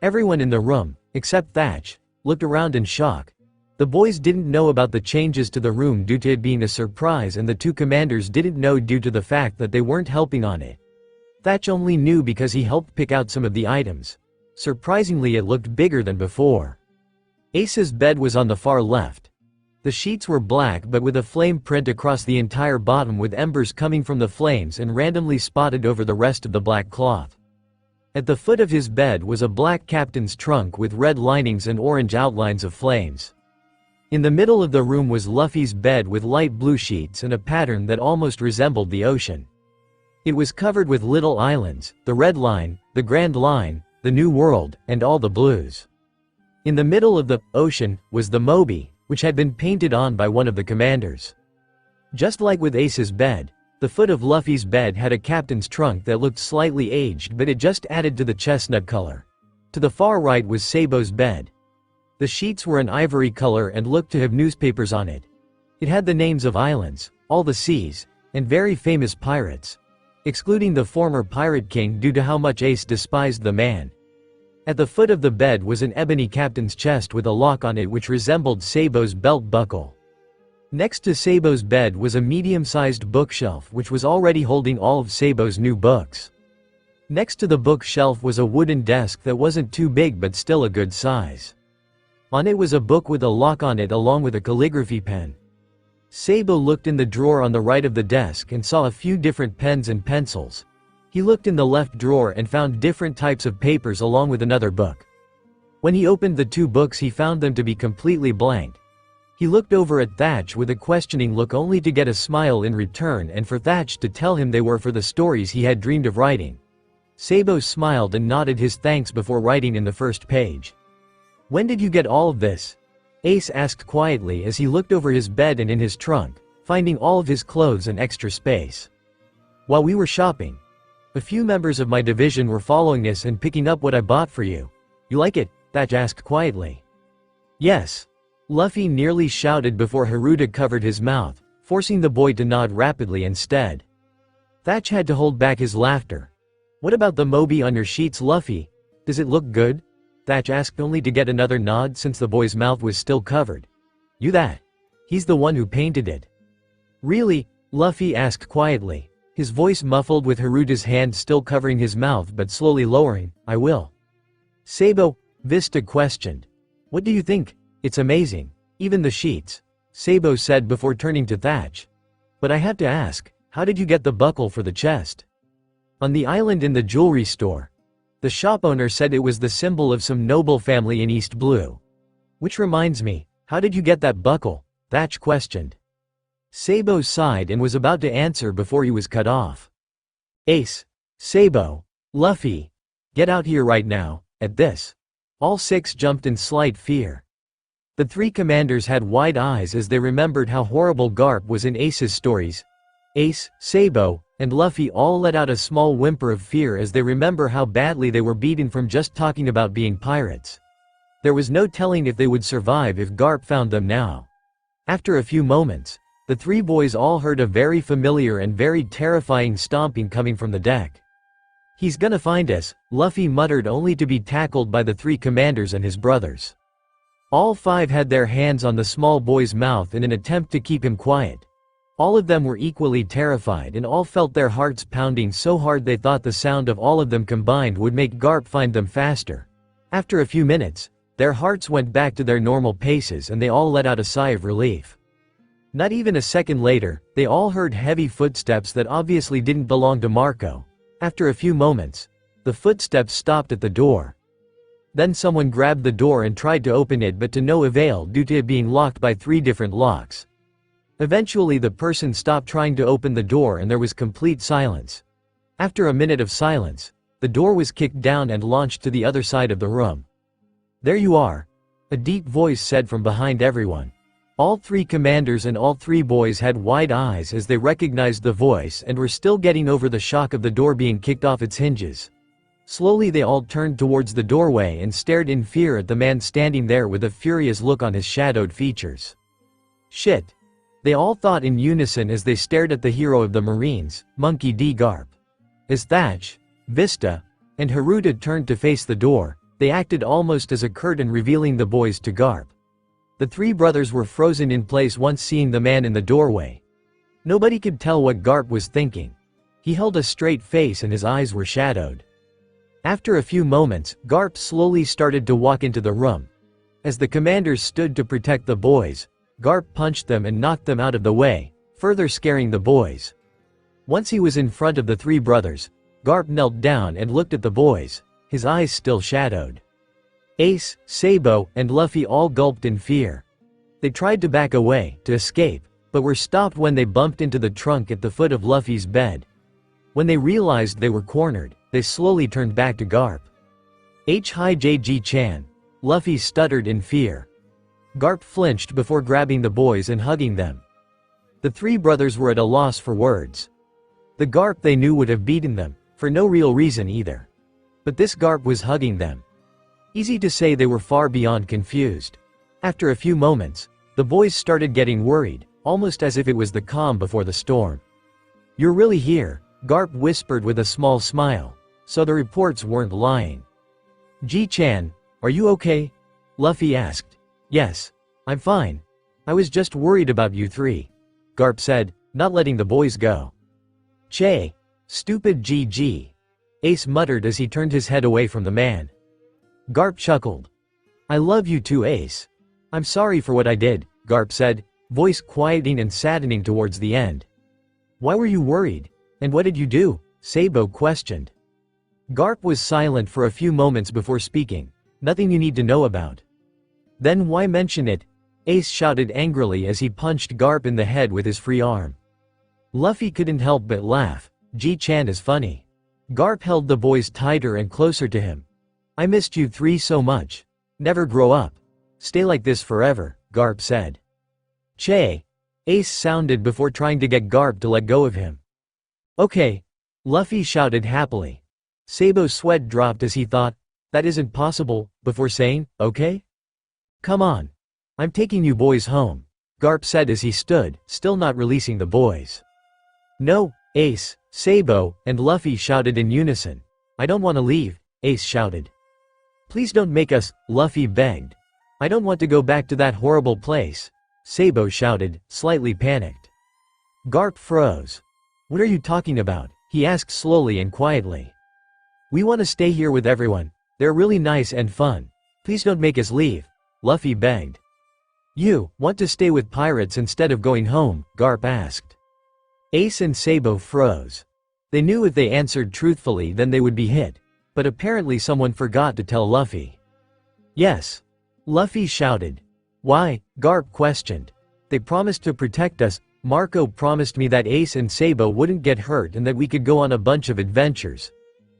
Everyone in the room, except Thatch, looked around in shock. The boys didn't know about the changes to the room due to it being a surprise and the 2 commanders didn't know due to the fact that they weren't helping on it. Thatch only knew because he helped pick out some of the items. Surprisingly, it looked bigger than before. Ace's bed was on the far left. The sheets were black but with a flame print across the entire bottom with embers coming from the flames and randomly spotted over the rest of the black cloth. At the foot of his bed was a black captain's trunk with red linings and orange outlines of flames. In the middle of the room was Luffy's bed with light blue sheets and a pattern that almost resembled the ocean. It was covered with little islands, the Red Line, the Grand Line, the New World, and all the blues. In the middle of the ocean was the Moby, which had been painted on by one of the commanders. Just like with Ace's bed, the foot of Luffy's bed had a captain's trunk that looked slightly aged but it just added to the chestnut color. To the far right was Sabo's bed. The sheets were an ivory color and looked to have newspapers on it. It had the names of islands, all the seas, and very famous pirates. Excluding the former pirate king due to how much Ace despised the man. At the foot of the bed was an ebony captain's chest with a lock on it which resembled Sabo's belt buckle. Next to Sabo's bed was a medium-sized bookshelf which was already holding all of Sabo's new books. Next to the bookshelf was a wooden desk that wasn't too big but still a good size. On it was a book with a lock on it along with a calligraphy pen. Sabo looked in the drawer on the right of the desk and saw a few different pens and pencils. He looked in the left drawer and found different types of papers along with another book. When he opened the 2 books he found them to be completely blank. He looked over at Thatch with a questioning look only to get a smile in return and for Thatch to tell him they were for the stories he had dreamed of writing. Sabo smiled and nodded his thanks before writing in the first page. "When did you get all of this?" Ace asked quietly as he looked over his bed and in his trunk, finding all of his clothes and extra space. While we were shopping, a few members of my division were following us and picking up what I bought for you. You like it? Thatch asked quietly. Yes. Luffy nearly shouted before Haruta covered his mouth, forcing the boy to nod rapidly instead. Thatch had to hold back his laughter. What about the Moby on your sheets, Luffy? Does it look good? Thatch asked only to get another nod since the boy's mouth was still covered. You that? He's the one who painted it. Really? Luffy asked quietly, his voice muffled with Haruta's hand still covering his mouth but slowly lowering. I will. Sabo, Vista questioned. What do you think? It's amazing. Even the sheets, Sabo said before turning to Thatch. But I have to ask, how did you get the buckle for the chest? On the island in the jewelry store. The shop owner said it was the symbol of some noble family in East Blue. Which reminds me, how did you get that buckle? Thatch questioned. Sabo sighed and was about to answer before he was cut off. Ace, Sabo, Luffy, get out here right now. At this, all six jumped in slight fear. The three commanders had wide eyes as they remembered how horrible Garp was in Ace's stories. Ace, Sabo, and Luffy all let out a small whimper of fear as they remember how badly they were beaten from just talking about being pirates. There was no telling if they would survive if Garp found them now. After a few moments, the three boys all heard a very familiar and very terrifying stomping coming from the deck. He's gonna find us, Luffy muttered only to be tackled by the three commanders and his brothers. All five had their hands on the small boy's mouth in an attempt to keep him quiet. All of them were equally terrified and all felt their hearts pounding so hard they thought the sound of all of them combined would make Garp find them faster. After a few minutes, their hearts went back to their normal paces and they all let out a sigh of relief. Not even a second later, they all heard heavy footsteps that obviously didn't belong to Marco. After a few moments, the footsteps stopped at the door. Then someone grabbed the door and tried to open it but to no avail due to it being locked by 3 different locks. Eventually the person stopped trying to open the door and there was complete silence. After a minute of silence, the door was kicked down and launched to the other side of the room. There you are, a deep voice said from behind everyone. All 3 commanders and all 3 boys had wide eyes as they recognized the voice and were still getting over the shock of the door being kicked off its hinges. Slowly they all turned towards the doorway and stared in fear at the man standing there with a furious look on his shadowed features. Shit! They all thought in unison as they stared at the hero of the Marines, Monkey D. Garp. As Thatch, Vista, and Haruta turned to face the door, they acted almost as a curtain revealing the boys to Garp. The 3 brothers were frozen in place once seeing the man in the doorway. Nobody could tell what Garp was thinking. He held a straight face and his eyes were shadowed. After a few moments, Garp slowly started to walk into the room. As the commanders stood to protect the boys, Garp punched them and knocked them out of the way, further scaring the boys. Once he was in front of the 3 brothers, Garp knelt down and looked at the boys, his eyes still shadowed. Ace, Sabo, and Luffy all gulped in fear. They tried to back away, to escape, but were stopped when they bumped into the trunk at the foot of Luffy's bed. When they realized they were cornered, they slowly turned back to Garp. Hi JG-chan. Luffy stuttered in fear. Garp flinched before grabbing the boys and hugging them. The 3 brothers were at a loss for words. The Garp they knew would have beaten them, for no real reason either. But this Garp was hugging them. Easy to say they were far beyond confused. After a few moments, the boys started getting worried, almost as if it was the calm before the storm. You're really here, Garp whispered with a small smile. So the reports weren't lying. G-chan, are you okay? Luffy asked. Yes, I'm fine. I was just worried about you 3. Garp said, not letting the boys go. Che, stupid GG. Ace muttered as he turned his head away from the man. Garp chuckled. I love you too, Ace. I'm sorry for what I did, Garp said, voice quieting and saddening towards the end. Why were you worried? And what did you do? Sabo questioned. Garp was silent for a few moments before speaking. Nothing you need to know about. Then why mention it? Ace shouted angrily as he punched Garp in the head with his free arm. Luffy couldn't help but laugh. G-chan is funny. Garp held the boys tighter and closer to him. I missed you 3 so much. Never grow up. Stay like this forever, Garp said. Che. Ace sounded before trying to get Garp to let go of him. Okay. Luffy shouted happily. Sabo's sweat dropped as he thought, that isn't possible, before saying, okay? Come on. I'm taking you boys home, Garp said as he stood, still not releasing the boys. No, Ace, Sabo, and Luffy shouted in unison. I don't want to leave, Ace shouted. Please don't make us, Luffy begged. I don't want to go back to that horrible place, Sabo shouted, slightly panicked. Garp froze. What are you talking about? He asked slowly and quietly. We want to stay here with everyone. They're really nice and fun. Please don't make us leave, Luffy begged. You want to stay with pirates instead of going home? Garp asked. Ace and Sabo froze. They knew if they answered truthfully then they would be hit, but apparently someone forgot to tell Luffy. Yes. Luffy shouted. Why? Garp questioned. They promised to protect us. Marco promised me that Ace and Sabo wouldn't get hurt and that we could go on a bunch of adventures.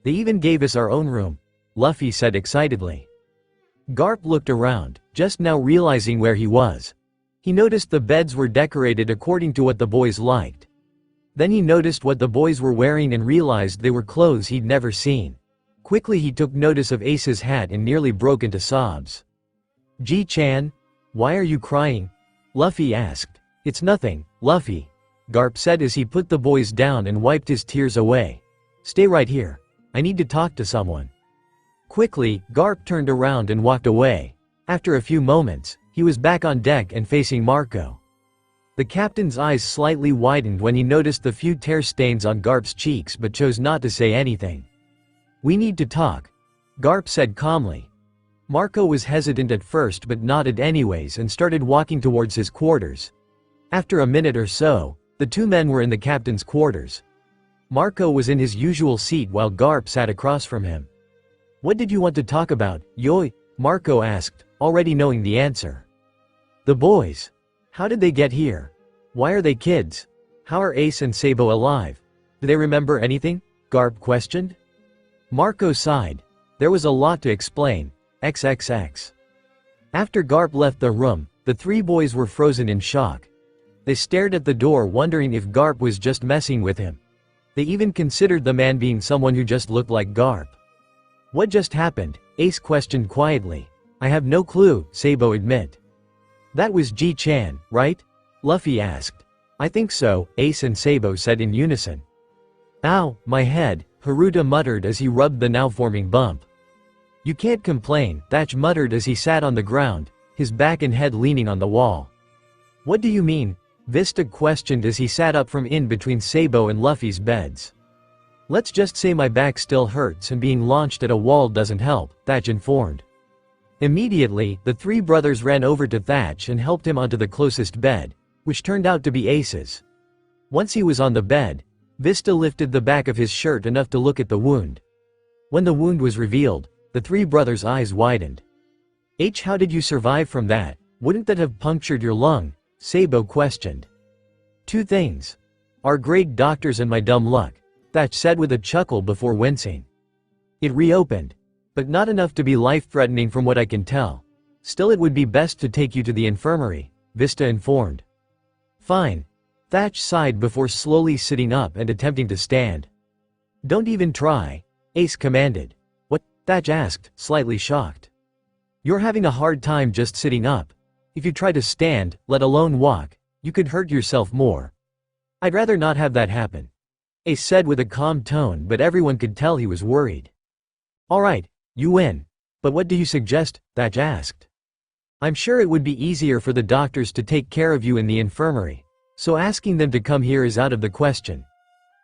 They even gave us our own room, Luffy said excitedly. Garp looked around, just now realizing where he was. He noticed the beds were decorated according to what the boys liked. Then he noticed what the boys were wearing and realized they were clothes he'd never seen. Quickly he took notice of Ace's hat and nearly broke into sobs. G-chan? Why are you crying? Luffy asked. It's nothing, Luffy, Garp said as he put the boys down and wiped his tears away. Stay right here. I need to talk to someone. Quickly, Garp turned around and walked away. After a few moments, he was back on deck and facing Marco. The captain's eyes slightly widened when he noticed the few tear stains on Garp's cheeks but chose not to say anything. We need to talk, Garp said calmly. Marco was hesitant at first but nodded anyways and started walking towards his quarters. After a minute or so, the two men were in the captain's quarters. Marco was in his usual seat while Garp sat across from him. What did you want to talk about, Yoi? Marco asked, already knowing the answer. The boys. How did they get here? Why are they kids? How are Ace and Sabo alive? Do they remember anything? Garp questioned. Marco sighed. There was a lot to explain. XXX. After Garp left the room, the three boys were frozen in shock. They stared at the door wondering if Garp was just messing with him. They even considered the man being someone who just looked like Garp. What just happened? Ace questioned quietly. I have no clue, Sabo admitted. That was G-chan, right? Luffy asked. I think so, Ace and Sabo said in unison. Ow, my head, Haruta muttered as he rubbed the now forming bump. You can't complain, Thatch muttered as he sat on the ground, his back and head leaning on the wall. What do you mean? Vista questioned as he sat up from in between Sabo and Luffy's beds. Let's just say my back still hurts and being launched at a wall doesn't help, Thatch informed. Immediately, the three brothers ran over to Thatch and helped him onto the closest bed, which turned out to be Ace's. Once he was on the bed, Vista lifted the back of his shirt enough to look at the wound. When the wound was revealed, the three brothers' eyes widened. How did you survive from that? Wouldn't that have punctured your lung? Sabo questioned. Two things. Our great doctors and my dumb luck, Thatch said with a chuckle before wincing. It reopened. But not enough to be life-threatening from what I can tell. Still it would be best to take you to the infirmary, Vista informed. Fine. Thatch sighed before slowly sitting up and attempting to stand. Don't even try, Ace commanded. What? Thatch asked, slightly shocked. You're having a hard time just sitting up. If you try to stand, let alone walk, you could hurt yourself more. I'd rather not have that happen, Ace said with a calm tone, but everyone could tell he was worried. Alright, you win. But what do you suggest? Thatch asked. I'm sure it would be easier for the doctors to take care of you in the infirmary, so asking them to come here is out of the question,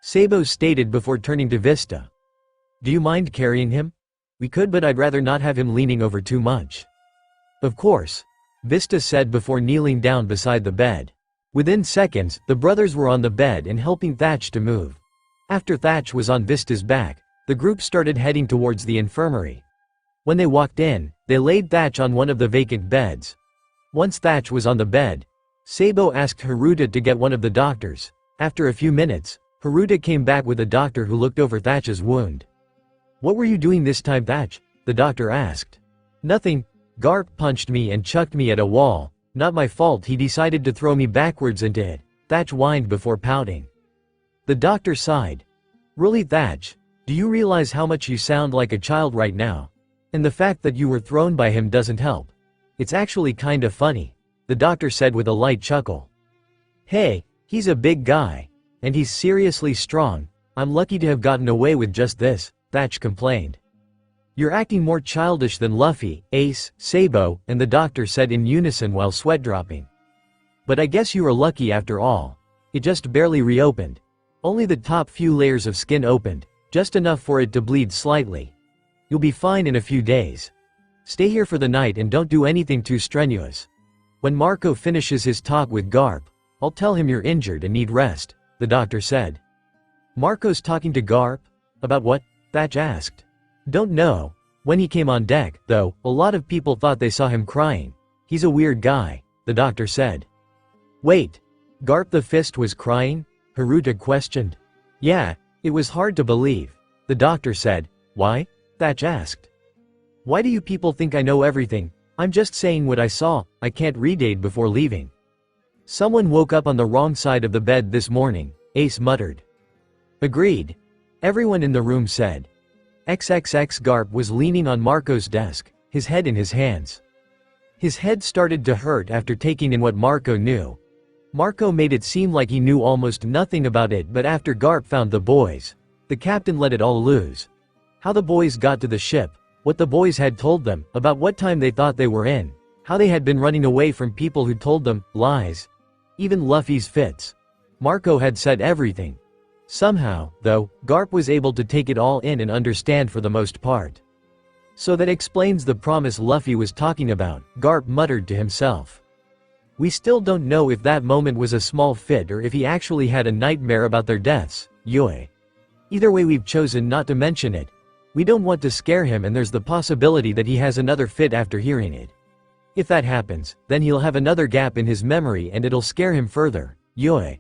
Sabo stated before turning to Vista. Do you mind carrying him? We could, but I'd rather not have him leaning over too much. Of course, Vista said before kneeling down beside the bed. Within seconds, the brothers were on the bed and helping Thatch to move. After Thatch was on Vista's back, the group started heading towards the infirmary. When they walked in, they laid Thatch on one of the vacant beds. Once Thatch was on the bed, Sabo asked Haruta to get one of the doctors. After a few minutes, Haruta came back with a doctor who looked over Thatch's wound. What were you doing this time, Thatch? The doctor asked. Nothing, Garp punched me and chucked me at a wall. Not my fault he decided to throw me backwards into it. Thatch whined before pouting. The doctor sighed. Really, Thatch? Do you realize how much you sound like a child right now? And the fact that you were thrown by him doesn't help. It's actually kinda funny, the doctor said with a light chuckle. Hey, he's a big guy. And he's seriously strong. I'm lucky to have gotten away with just this, Thatch complained. You're acting more childish than Luffy, Ace, Sabo, and the doctor said in unison while sweat dropping. But I guess you were lucky after all. It just barely reopened. Only the top few layers of skin opened, just enough for it to bleed slightly. You'll be fine in a few days. Stay here for the night and don't do anything too strenuous. When Marco finishes his talk with Garp, I'll tell him you're injured and need rest, the doctor said. Marco's talking to Garp? About what? Thatch asked. Don't know. When he came on deck, though, a lot of people thought they saw him crying. He's a weird guy, the doctor said. Wait. Garp the Fist was crying? Haruta questioned. Yeah, it was hard to believe, the doctor said. Why? Thatch asked. Why do you people think I know everything? I'm just saying what I saw. I can't read before leaving. Someone woke up on the wrong side of the bed this morning, Ace muttered. Agreed. Everyone in the room said. XXX Garp was leaning on Marco's desk, his head in his hands. His head started to hurt after taking in what Marco knew. Marco made it seem like he knew almost nothing about it, but after Garp found the boys, the captain let it all loose. How the boys got to the ship, what the boys had told them, about what time they thought they were in, how they had been running away from people who told them lies. Even Luffy's fits. Marco had said everything. Somehow, though, Garp was able to take it all in and understand for the most part. So that explains the promise Luffy was talking about, Garp muttered to himself. We still don't know if that moment was a small fit or if he actually had a nightmare about their deaths, Yui. Either way, we've chosen not to mention it. We don't want to scare him, and there's the possibility that he has another fit after hearing it. If that happens, then he'll have another gap in his memory and it'll scare him further, Yui.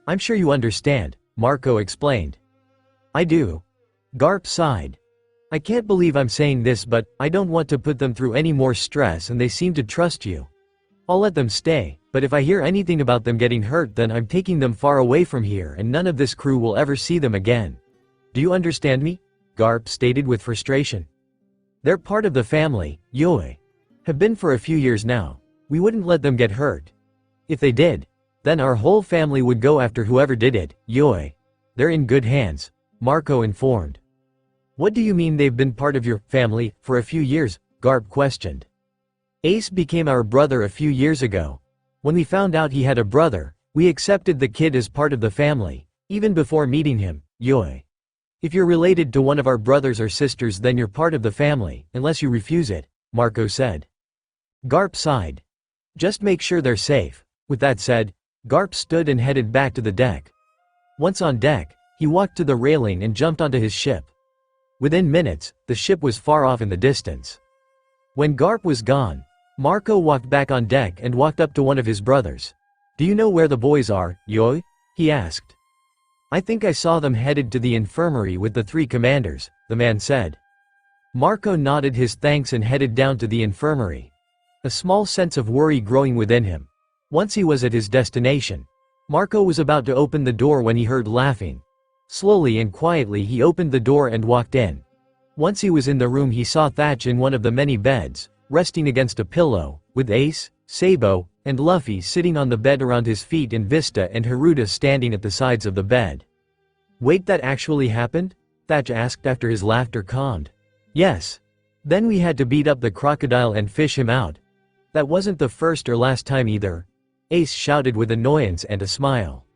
I'm sure you understand, Marco explained. I do. Garp sighed. I can't believe I'm saying this, but I don't want to put them through any more stress, and they seem to trust you. I'll let them stay, but if I hear anything about them getting hurt, then I'm taking them far away from here and none of this crew will ever see them again. Do you understand me? Garp stated with frustration. They're part of the family, Yui. Have been for a few years now. We wouldn't let them get hurt. If they did, then our whole family would go after whoever did it, Yui. They're in good hands, Marco informed. What do you mean they've been part of your family for a few years? Garp questioned. Ace became our brother a few years ago. When we found out he had a brother, we accepted the kid as part of the family, even before meeting him, Yui. If you're related to one of our brothers or sisters, then you're part of the family, unless you refuse it, Marco said. Garp sighed. Just make sure they're safe. With that said, Garp stood and headed back to the deck. Once on deck, he walked to the railing and jumped onto his ship. Within minutes, the ship was far off in the distance. When Garp was gone, Marco walked back on deck and walked up to one of his brothers. Do you know where the boys are, Yui? He asked. I think I saw them headed to the infirmary with the 3 commanders, the man said. Marco nodded his thanks and headed down to the infirmary. A small sense of worry growing within him. Once he was at his destination, Marco was about to open the door when he heard laughing. Slowly and quietly he opened the door and walked in. Once he was in the room, he saw Thatch in one of the many beds, resting against a pillow, with Ace, Sabo, and Luffy sitting on the bed around his feet, and Vista and Haruta standing at the sides of the bed. Wait, that actually happened? Thatch asked after his laughter calmed. Yes. Then we had to beat up the crocodile and fish him out. That wasn't the first or last time either. Ace shouted with annoyance and a smile.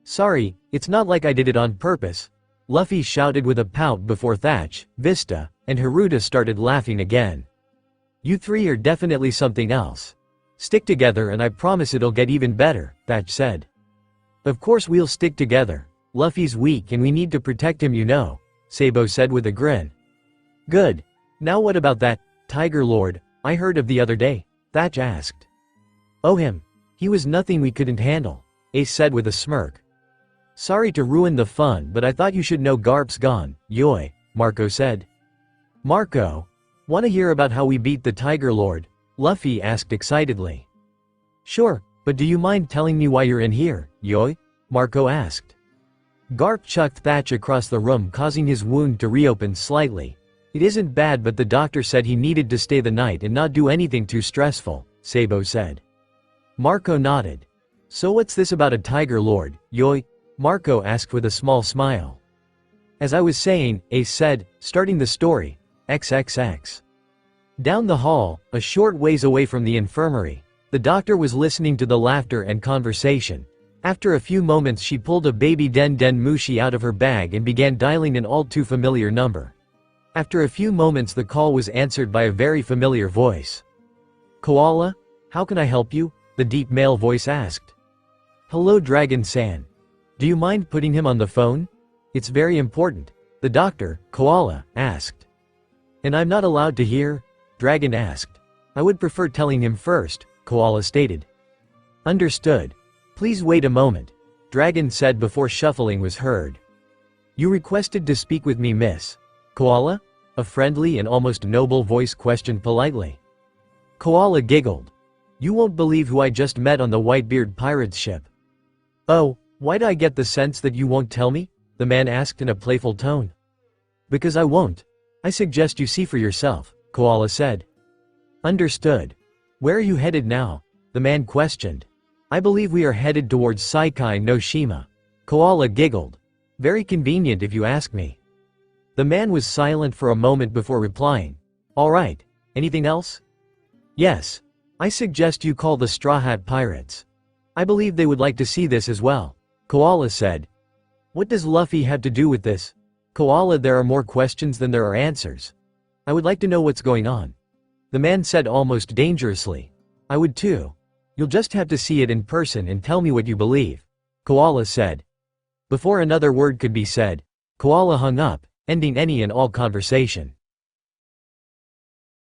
Sorry, it's not like I did it on purpose. Luffy shouted with a pout before Thatch, Vista, and Haruta started laughing again. You 3 are definitely something else. Stick together and I promise it'll get even better, Thatch said. Of course we'll stick together. Luffy's weak and we need to protect him, you know, Sabo said with a grin. Good. Now what about that Tiger Lord I heard of the other day? Thatch asked. Oh, him. He was nothing we couldn't handle, Ace said with a smirk. Sorry to ruin the fun, but I thought you should know Garp's gone, Yui, Marco said. Marco? "Want to hear about how we beat the Tiger Lord?" Luffy asked excitedly. "Sure, but do you mind telling me why you're in here, Yoi?" Marco asked. Garp chucked Thatch across the room, causing his wound to reopen slightly. "It isn't bad, but the doctor said he needed to stay the night and not do anything too stressful," Sabo said. Marco nodded. "So what's this about a Tiger Lord, Yoi?" Marco asked with a small smile. "As I was saying," Ace said, starting the story, XXX. Down the hall, a short ways away from the infirmary, the doctor was listening to the laughter and conversation. After a few moments, she pulled a baby Den Den Mushi out of her bag and began dialing an all too familiar number. After a few moments, the call was answered by a very familiar voice. "Koala? How can I help you?" the deep male voice asked. "Hello, Dragon-san. Do you mind putting him on the phone? It's very important," the doctor, Koala, asked. "And I'm not allowed to hear?" Dragon asked. "I would prefer telling him first," Koala stated. "Understood. Please wait a moment," Dragon said before shuffling was heard. "You requested to speak with me, miss Koala?" a friendly and almost noble voice questioned politely. Koala giggled. "You won't believe who I just met on the Whitebeard pirate's ship." "Oh, why do I get the sense that you won't tell me?" the man asked in a playful tone. "Because I won't. I suggest you see for yourself," Koala said. "Understood. Where are you headed now?" the man questioned. "I believe we are headed towards Saikai no Shima." Koala giggled. "Very convenient if you ask me." The man was silent for a moment before replying. "All right. Anything else?" "Yes. I suggest you call the Straw Hat Pirates. I believe they would like to see this as well," Koala said. "What does Luffy have to do with this?" Koala, there are more questions than there are answers. "I would like to know what's going on," the man said almost dangerously. "I would too. You'll just have to see it in person and tell me what you believe," Koala said. Before another word could be said, Koala hung up, ending any and all conversation.